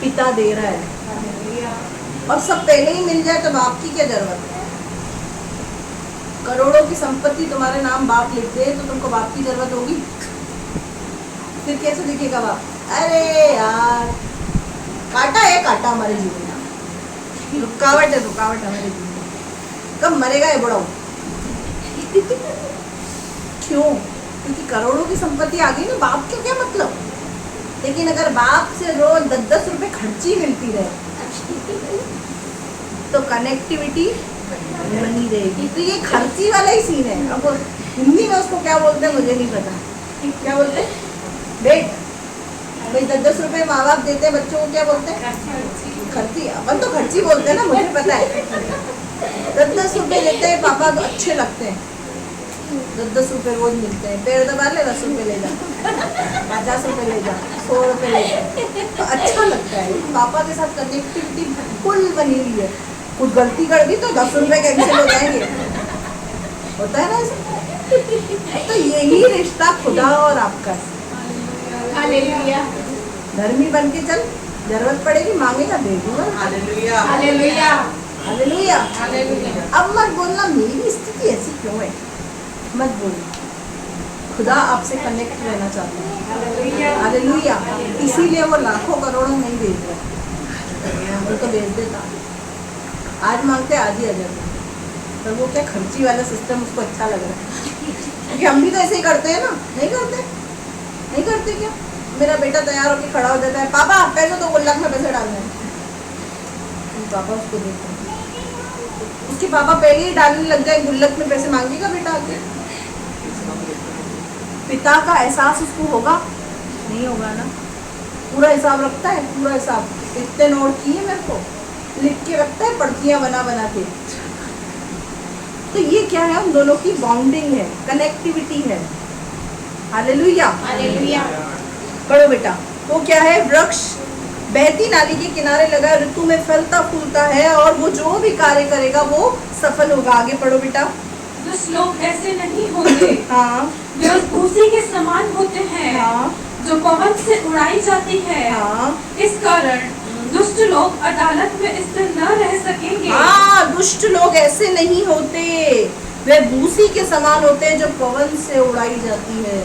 [SPEAKER 1] पिता दे रहा है, और सब पहले ही मिल जाए तो बाप की क्या जरूरत है। करोड़ों की संपत्ति तुम्हारे नाम बाप लिख दे तो तुमको बाप की जरूरत होगी? फिर कैसे दिखेगा बाप? अरे यार, कांटा है, कांटा हमारे जीवन में, रुकावट है, रुकावट हमारे जीवन में। कब मरेगा ये बुढ़ाऊ? क्यों? क्योंकि करोड़ों की संपत्ति आ गई ना, बाप का क्या मतलब। लेकिन अगर बाप से रोज 10-10 रुपए खर्ची मिलती रहे तो कनेक्टिविटी बनी रहेगी। तो ये खर्ची वाला ही सीन है। अब हिंदी में उसको क्या बोलते हैं मुझे नहीं पता, क्या बोलते हैं? बेट भाई 10-10 रुपए माँ बाप देते हैं बच्चों को, क्या बोलते हैं? खर्ची। अपन तो खर्ची बोलते हैं ना, मुझे पता है। 10-10 रुपए देते हैं पापा तो अच्छे लगते हैं। 10-10 रुपए रोज मिलते हैं, पेड़ दबा ले, 10 रुपए ले जा, 50 रुपए ले जा, 100 रुपए ले जा, तो अच्छा लगता है। पापा के साथ कनेक्टिविटी फुल बनी हुई है। कुछ गलती कर दी तो 10 रुपए कैंसिल हो जाएंगे, होता है ना ऐसा। तो यही रिश्ता खुदा और आपका है।
[SPEAKER 3] हालेलुया।
[SPEAKER 1] धर्मी बन के चल, जरूरत पड़ेगी मांगेगा, दे दूंगा।
[SPEAKER 3] हालेलुया। हालेलुया।
[SPEAKER 1] हालेलुया।
[SPEAKER 3] हालेलुया।
[SPEAKER 1] अब मत बोलना मेरी स्थिति ऐसी क्यों है, मत बोलना। खुदा आपसे कनेक्ट रहना चाहता है। हालेलुया। इसीलिए वो लाखों करोड़ों नहीं भेज रहा, वो तो भेज देता। आज मांगते आज ही आ जाते, पर वो क्या खर्ची वाला सिस्टम उसको अच्छा लग रहा है। क्योंकि हम भी तो ऐसे ही करते हैं ना, नहीं करते? नहीं करते क्या? मेरा बेटा तैयार होकर खड़ा हो जाता है, पापा पैसे तो गुल्लक में पैसे डालने हैं। पापा उसको देते हैं, उसके पापा पहले ही डालने लग जाए गुल्लक में पैसे, मांगेगा बेटा आगे? पिता का एहसास उसको होगा? नहीं होगा ना। पूरा हिसाब रखता है, पूरा हिसाब, इतने नोट किए मेरे को, लिख के रखता है, पर्चियां बना बना के। तो ये क्या है? उन दोनों की बॉन्डिंग है, कनेक्टिविटी है। हालेलुया।
[SPEAKER 3] हालेलुया।
[SPEAKER 1] पढ़ो बेटा। वो क्या है? वृक्ष बहती नाली के किनारे लगा, ऋतु में फलता फूलता है, और वो जो भी कार्य करेगा वो सफल होगा। आगे पढ़ो बेटा।
[SPEAKER 2] दुष्ट लोग ऐसे नहीं होते,
[SPEAKER 1] हाँ
[SPEAKER 2] वे उस भूसी के समान होते हैं,
[SPEAKER 1] हाँ
[SPEAKER 2] जो पवन से उड़ाई जाती है।
[SPEAKER 1] हाँ
[SPEAKER 2] इस कारण दुष्ट लोग अदालत में स्थिर न रह सकेंगे।
[SPEAKER 1] हाँ, दुष्ट लोग ऐसे नहीं होते, वे भूसी के समान होते हैं जो पवन से उड़ाई जाती है।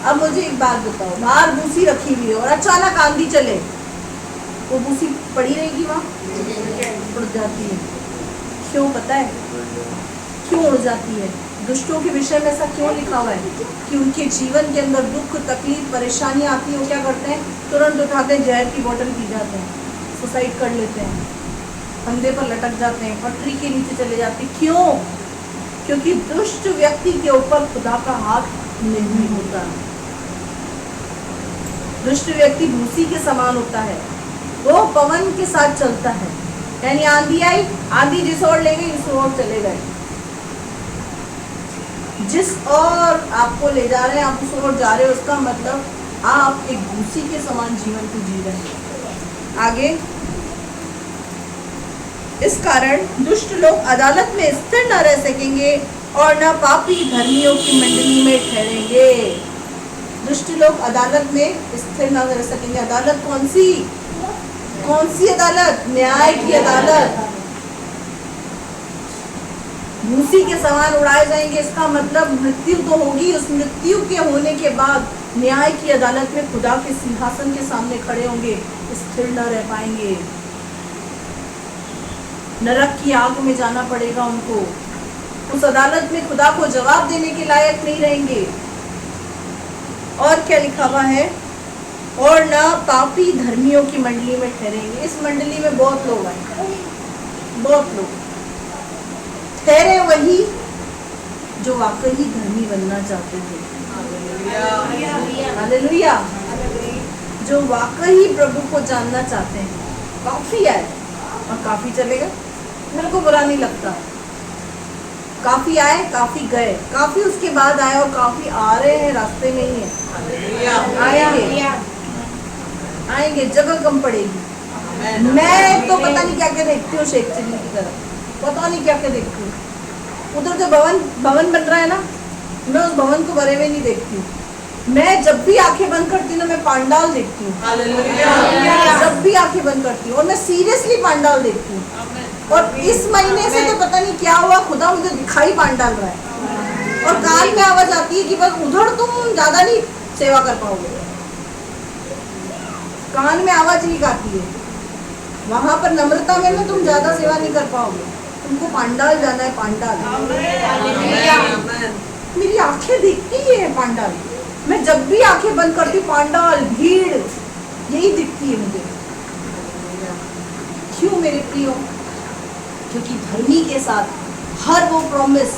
[SPEAKER 1] अब मुझे एक बात बताओ, बाहर भूसी रखी हुई है और अचानक आंधी चले, वो भूसी पड़ी रहेगी वहाँ? उड़ जाती है। क्यों पता है क्यों उड़ जाती है? दुष्टों के विषय में ऐसा क्यों लिखा हुआ है? कि उनके जीवन के अंदर दुख तकलीफ परेशानियाँ आती है, वो क्या करते हैं? तुरंत उठाते हैं, जहर की बोतल पी जाते हैं, सुसाइड कर लेते हैं, फंदे पर लटक जाते हैं, पटरी के नीचे चले जाते हैं। क्यों? क्योंकि दुष्ट व्यक्ति के ऊपर खुदा का हाथ नहीं होता। दुष्ट व्यक्ति भूसी के समान होता है, वो पवन के साथ चलता है। यानी आंधी आई, आंधी जिस ओर ले गई उस ओर चले गए, जिस और आपको ले जा रहे हैं आप उस ओर जा रहे हो, उसका मतलब आप एक भूसी के समान जीवन को जी रहे हैं। आगे, इस कारण दुष्ट लोग अदालत में स्थिर न रह सकेंगे और न पापी धर्मियों की मंडली में ठहरेंगे। दुष्ट लोग अदालत में स्थिर न रह सकेंगे। अदालत कौन सी? कौन सी अदालत? न्याय की अदालत। भूसी के समान उड़ाए जाएंगे, इसका मतलब मृत्यु तो होगी, उस मृत्यु के होने के बाद न्याय की अदालत में खुदा के सिंहासन के सामने खड़े होंगे, स्थिर न रह पाएंगे। नरक की आग में जाना पड़ेगा उनको। उस अदालत में खुदा को जवाब देने के लायक नहीं रहेंगे। और क्या लिखा हुआ है? और न पापी धर्मियों की मंडली में ठहरेंगे। इस मंडली में बहुत लोग आए, बहुत लोग ठहरे वही जो वाकई धर्मी बनना चाहते थे। हालेलुया। जो वाकई प्रभु को जानना चाहते हैं। काफी आए और काफी चले गए, मेरे को बुरा नहीं लगता। काफी आए, काफी गए, काफी उसके बाद आए और काफी आ रहे हैं, रास्ते में ही है, आएंगे। आएंगे, जगह कम पड़ेगी। मैं तो पता नहीं क्या क्या देखती हूँ शेख चिल्ली की तरह, पता नहीं क्या क्या देखती हूँ। उधर जो भवन बन रहा है ना, मैं उस भवन को भरे हुए नहीं देखती हूँ। मैं जब भी आंखें बंद करती हूँ ना, मैं पांडाल देखती हूँ। जब भी आंखें बंद करती हूँ, और मैं सीरियसली पांडाल देखती हूँ। और इस महीने से तो पता नहीं क्या हुआ, खुदा मुझे दिखाई पांडाल रहा है, और कान में आवाज आती है कि बस उधर तुम ज्यादा नहीं सेवा कर पाओगे। कान में आवाज ही आती है, वहां पर नम्रता में ना तुम ज्यादा सेवा नहीं कर पाओगे, तुमको पांडाल जाना है, पांडाल। मेरी आंखें देखती ही है पांडाल। मैं जब भी आंखें बंद करती हूँ, पांडाल, भीड़, यही दिखती है मुझे। क्यों मेरे प्रियो? क्योंकि धर्मी के साथ हर वो प्रॉमिस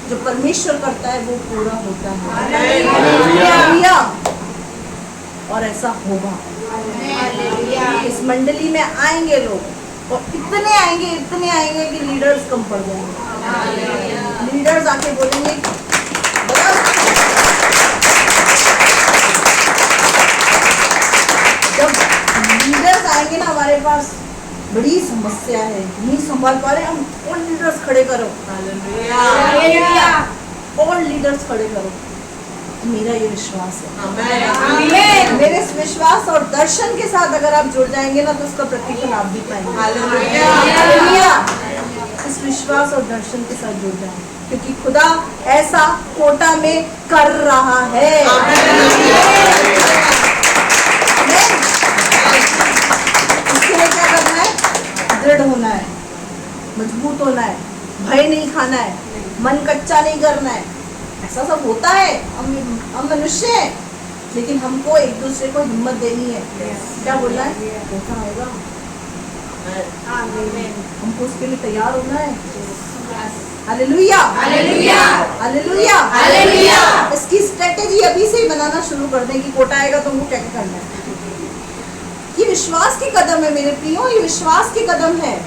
[SPEAKER 1] जो परमेश्वर करता है वो पूरा होता है। हालेलुया। और ऐसा होगा। इस मंडली में आएंगे लोग, और इतने आएंगे कि लीडर्स कम पड़ जाएंगे। लीडर्स आके बोलेंगे, जब लीडर्स आएंगे ना हमारे पास, बड़ी समस्या है, नहीं संभाल पा रहे हम, और लीडर्स खड़े करो। और लीडर्स खड़े करो। मेरा ये विश्वास है। मेरे इस विश्वास और दर्शन के साथ अगर आप जुड़ जाएंगे ना, तो उसका प्रतिफल आप भी पाएंगे। हालेलुया। इस विश्वास और दर्शन के साथ जुड़ जाएंगे, क्योंकि खुदा ऐसा कोटा में कर रहा है। इसके लिए क्या करना है? दृढ़ होना है, मजबूत होना है, भय नहीं खाना है, मन कच्चा नहीं करना है। ऐसा सब होता है, हम मनुष्य हैं, लेकिन हमको एक दूसरे को हिम्मत देनी है। क्या बोलना है? होता आएगा, हमको उसके लिए तैयार होना है। Hallelujah, hallelujah, hallelujah, hallelujah. इसकी स्ट्रेटेजी अभी से ही बनाना शुरू कर दें कि कोटा आएगा तो हमको क्या करना है। ये विश्वास की कदम है मेरे प्रियो, ये विश्वास की कदम है।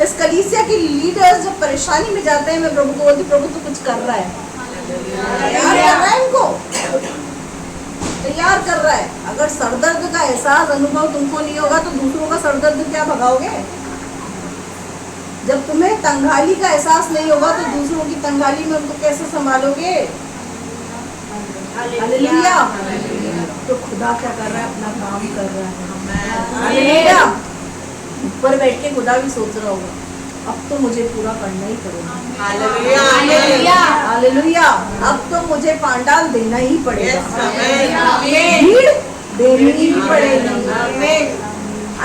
[SPEAKER 1] इस कलीसिया के लीडर्स जब परेशानी में जाते हैं, मैं प्रभु को बोलती, प्रभु तो कुछ कर रहा है, तैयार कर रहा है, इनको तैयार कर रहा है। अगर सरदर्द का एहसास अनुभव तुमको नहीं होगा तो दूसरों का सरदर्द क्या भगाओगे? जब तुम्हें तंगाली का एहसास नहीं होगा तो दूसरों की तंगाली में उनको कैसे संभालोगे? हालेलुया। तो खुदा क्या कर रहा है? अपना काम कर रहा है। हालेलुया। ऊपर बैठ के खुदा भी सोच रहा होगा, अब तो मुझे पूरा करना ही पड़ेगा।
[SPEAKER 3] Hallelujah, hallelujah,
[SPEAKER 1] hallelujah. अब तो मुझे पांडाल देना ही पड़ेगा, भीड़ देनी ही पड़ेगी।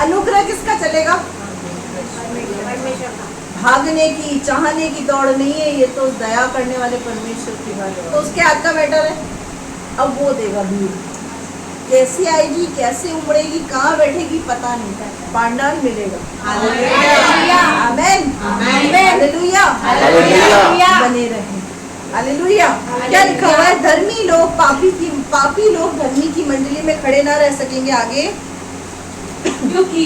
[SPEAKER 1] अनुग्रह किसका चलेगा? भागने की, चाहने की दौड़ नहीं है, ये तो दया करने वाले परमेश्वर की बात है। तो उसके हाथ का मैटर है, अब वो देगा भीड़। कैसी आएगी, कैसे उमड़ेगी, कहाँ बैठेगी पता नहीं, पांडाल मिलेगा। हालेलुया, आमेन, हालेलुया, हालेलुया। बने रहें। हालेलुया। क्या लिखा हुआ है? धर्मी लोग पापी लोग धर्मी की मंडली में खड़े ना रह सकेंगे। आगे,
[SPEAKER 2] क्योंकि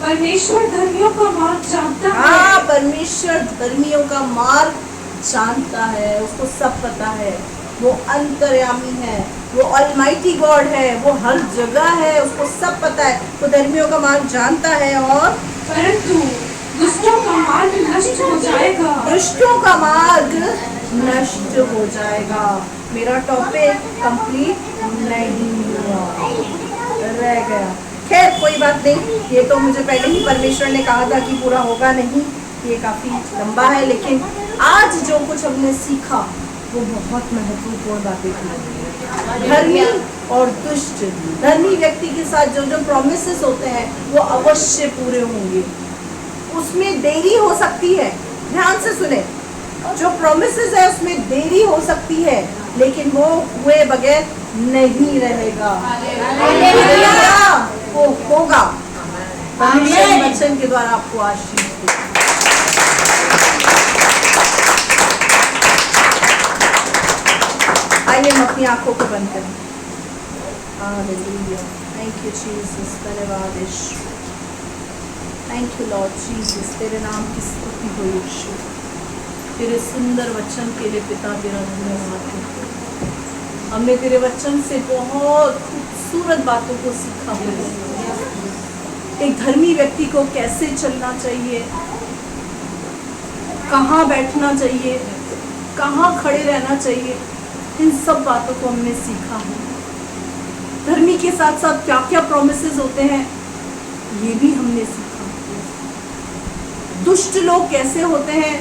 [SPEAKER 2] परमेश्वर धर्मियों का मार्ग जानता है।
[SPEAKER 1] हाँ, परमेश्वर धर्मियों का मार्ग जानता है, उसको सब पता है। वो अंतर्यामी है, वो ऑलमाइटी गॉड है, वो हर जगह है, उसको सब पता है। वो धर्मियों का मार्ग जानता है। और
[SPEAKER 2] परंतु दुष्टों का मार्ग नष्ट हो जाएगा।
[SPEAKER 1] दुष्टों का मार्ग नष्ट हो जाएगा। मेरा टॉपिक कंप्लीट नहीं हुआ, रह गया। खैर कोई बात नहीं, ये तो मुझे पहले ही परमेश्वर ने कहा था कि पूरा होगा नहीं, ये काफी लंबा है। लेकिन आज जो कुछ हमने सीखा वो बहुत महत्वपूर्ण बातें थी। धर्मी और दुष्ट, धर्मी व्यक्ति के साथ जो प्रॉमिसेस होते हैं वो अवश्य पूरे होंगे, उसमें देरी हो सकती है। ध्यान से सुने, जो प्रॉमिसेस है उसमें देरी हो सकती है, लेकिन वो हुए बगैर नहीं रहेगा। हालेलुया। वो होगा। परमेश्वर वचन के द्वारा आपको आशीष दे। आइए हम अपनी आंखों को बंद करें। हालेलुया, थैंक यू जीसस, धन्यवाद यीशु, थैंक यू लॉर्ड जीसस। तेरे नाम की स्तुति हो यीशु, तेरे सुंदर वचन के लिए पिता तेरा धन्यवाद। हमने तेरे वचन से बहुत कुछ खूबसूरत बातों को सीखा है। एक धर्मी व्यक्ति को कैसे चलना चाहिए, कहाँ बैठना चाहिए, कहाँ खड़े रहना चाहिए, इन सब बातों को हमने सीखा है। धर्मी के साथ साथ क्या क्या प्रॉमिसेस होते हैं ये भी हमने सीखा। दुष्ट लोग कैसे होते हैं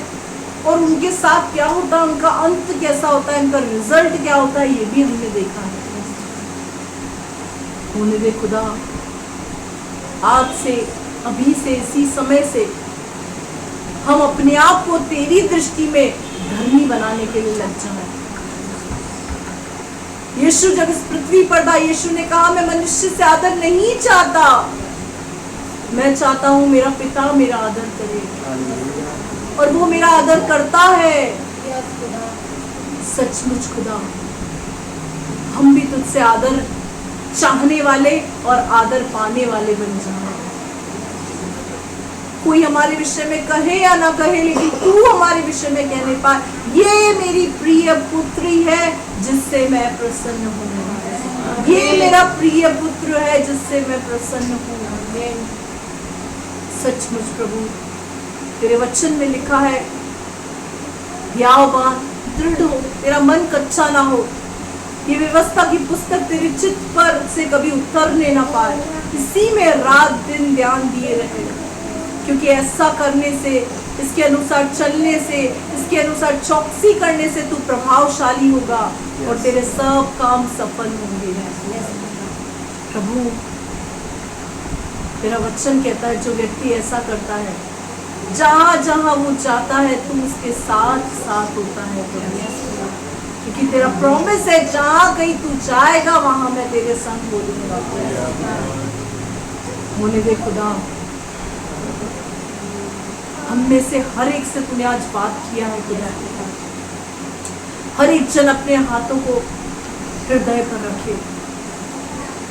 [SPEAKER 1] और उनके साथ क्या होता है, उनका अंत कैसा होता है, उनका रिजल्ट क्या होता है, ये भी हमने देखा है। होने दे खुदा, आज से, अभी से, इसी समय से हम अपने आप को तेरी दृष्टि में धर्मी बनाने के लिए लग जाए। यीशु जब इस पृथ्वी पर था, यीशु ने कहा मैं मनुष्य से आदर नहीं चाहता, मैं चाहता हूं मेरा पिता मेरा आदर करे, और वो मेरा आदर करता है। सचमुच खुदा, हम भी तुझसे आदर चाहने वाले और आदर पाने वाले बन जाए। कोई हमारे विषय में कहे या ना कहे, लेकिन तू हमारे विषय में कहने पाए, ये मेरी प्रिय पुत्री है जिससे मैं प्रसन्न हूँ, ये मेरा प्रिय पुत्र है जिससे मैं प्रसन्न हूँ। सचमुच प्रभु, तेरे वचन में लिखा है, ध्यान दृढ़ हो, तेरा मन कच्चा ना हो, ये व्यवस्था की पुस्तक तेरे चित्त पर से कभी उतरने ना पाए, इसी में रात दिन ध्यान दिए रहे, क्योंकि ऐसा करने से, इसके अनुसार चलने से, इसके अनुसार चौकसी करने से तू प्रभावशाली होगा और तेरे सब काम सफल होंगे। प्रभु, तेरा वचन कहता है जो व्यक्ति ऐसा करता है, जहां जहां वो जाता है तू उसके साथ साथ होता है। क्योंकि तेरा प्रॉमिस है, जहां कहीं तू जाएगा वहां मैं तेरे संग बोलूंगा। होने दे खुदा, हम में से हर एक से तूने आज बात किया है खुदा। हर एक जन अपने हाथों को हृदय पर रखे।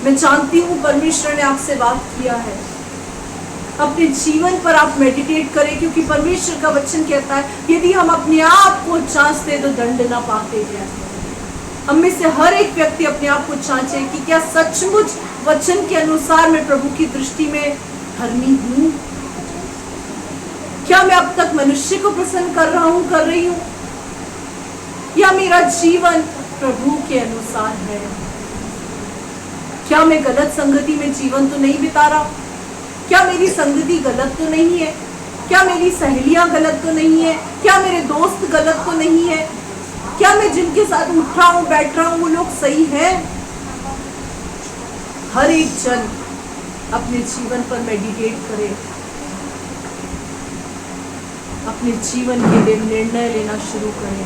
[SPEAKER 1] मैं जानती हूँ परमेश्वर ने आपसे बात किया है। अपने जीवन पर आप मेडिटेट करें, क्योंकि परमेश्वर का वचन कहता है यदि हम अपने आप को जांचते तो दंड ना पाते हैं। हम में से हर एक व्यक्ति अपने आप को जांचे कि क्या सचमुच वचन के अनुसार मैं प्रभु की दृष्टि में धर्मी हूँ। क्या मैं अब तक मनुष्य को प्रसन्न कर रहा हूँ, कर रही हूँ, या मेरा जीवन प्रभु के अनुसार है। क्या मैं गलत संगति में जीवन तो नहीं बिता रहा, क्या मेरी संगति गलत तो नहीं है, क्या मेरी सहेलियां गलत तो नहीं है, क्या मेरे दोस्त गलत तो नहीं है, क्या मैं जिनके साथ उठ रहा हूँ बैठ रहा हूँ वो लोग सही है। हर एक जन अपने जीवन पर मेडिटेट करे, अपने जीवन के लिए निर्णय लेना शुरू करें,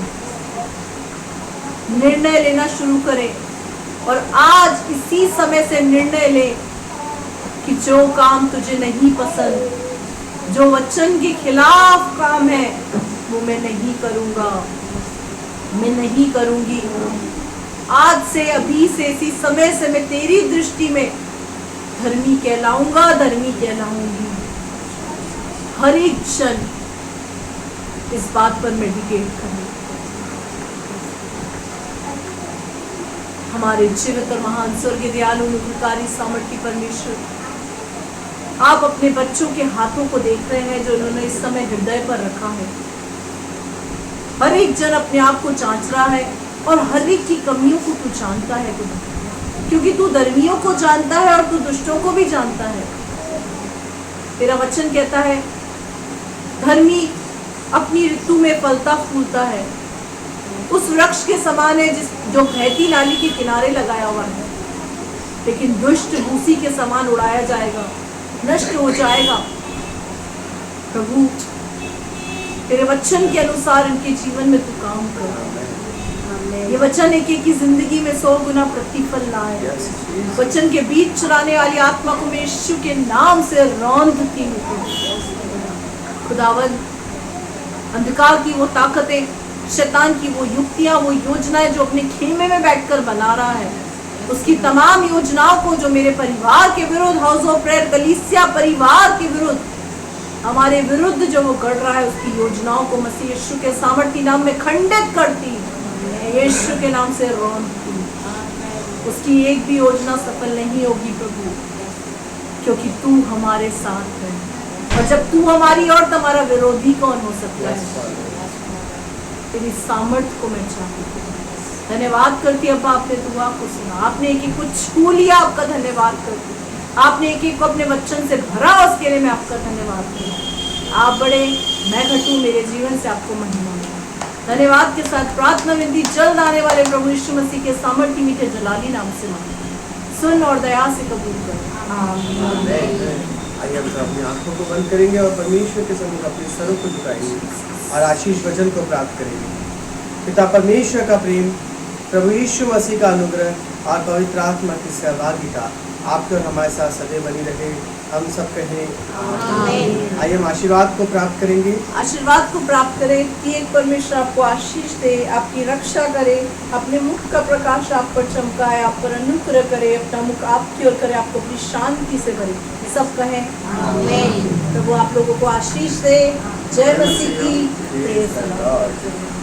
[SPEAKER 1] निर्णय लेना शुरू करें, और आज इसी समय से निर्णय ले कि जो काम तुझे नहीं पसंद, जो वचन के खिलाफ काम है, वो मैं नहीं करूंगा, मैं नहीं करूंगी। आज से, अभी से, इसी समय से मैं तेरी दृष्टि में धर्मी कहलाऊंगा, धर्मी कहलाऊंगी। हर एक जन इस बात पर मेडिटेट करें। हमारे जीवित और महान स्वर्गीय दयालु अनुग्रहकारी सामर्थी परमेश्वर, आप अपने बच्चों के हाथों को देख रहे हैं जो उन्होंने इस समय हृदय पर रखा है। हर एक जन अपने आप को जांच रहा है और हर एक की कमियों को तू जानता है खुदा, क्योंकि तू धर्मियों को जानता है और तू दुष्टों को भी जानता है। तेरा वचन कहता है धर्मी अपनी ऋतु में फलता फूलता है, उस वृक्ष के समान है जो बहती नाली के किनारे लगाया हुआ है, लेकिन दुष्ट भूसी के समान उड़ाया जाएगा, नष्ट हो जाएगा। प्रभु, तेरे वचन के अनुसार इनके जीवन में तू काम कर। ये वचन एक एक की जिंदगी में 100 गुना प्रतिफल लाए। वचन के बीच चुराने वाली आत्मा को मैं यीशु के नाम से रौंदती हूँ। खुदावन, अंधकार की वो ताकतें, शैतान की वो युक्तियां, वो योजनाएं जो अपने खेमे में बैठकर बना रहा है, उसकी तमाम योजनाओं को जो मेरे परिवार के विरुद्ध, हाउस ऑफ प्रेयर कलीसिया परिवार के विरुद्ध, हमारे विरुद्ध जो वो गढ़ रहा है, उसकी योजनाओं को मसीह यीशु के सामर्थी नाम में खंडित करती, यीशु के नाम से रौंदती। उसकी एक भी योजना सफल नहीं होगी प्रभु, क्योंकि तू हमारे साथ है। और जब तू हमारी और तुम्हारा विरोधी कौन हो सकता है? तेरी सामर्थ्य को मैं चाहती हूँ। धन्यवाद करती हूँ अब्बा, आपने दुआ को सुना, आपने एक एक को छू लिया, आपका धन्यवाद करती हूँ। आपने एक एक को अपने वचन से भरा, उसके लिए मैं आपका धन्यवाद करती। आप बड़े, मैं घटूं, मेरे जीवन से आपको महिमा मिले। धन्यवाद के साथ प्रार्थना विनती जल्द आने वाले प्रभु यीशु मसीह के सामर्थ्य मीठे जलाली नाम से मांगते, सुन और दया से कबूल कर। आमीन।
[SPEAKER 4] आइए हम सब अपनी आंखों को बंद करेंगे और परमेश्वर के सम्मुख अपने सरों को झुकाएंगे और आशीष वचन को प्राप्त करेंगे। पिता परमेश्वर का प्रेम, प्रभु यीशु मसीह का अनुग्रह और पवित्र आत्मा की सहभागिता आपके और हमारे साथ सदैव बनी रहे। हम सब कहें आमीन। आइए हम आशीर्वाद को प्राप्त करेंगे।
[SPEAKER 1] आशीर्वाद को प्राप्त करें कि एक परमेश्वर आपको आशीष दे, आपकी रक्षा करे, अपने मुख का प्रकाश आप पर चमकाए, आप पर अनुग्रह करे, अपना मुख आपकी ओर करे, आपको अपनी शांति से भरे। सब कहें आमीन। प्रभु आप लोगों को आशीष दे। जय मसीह की। Praise the Lord.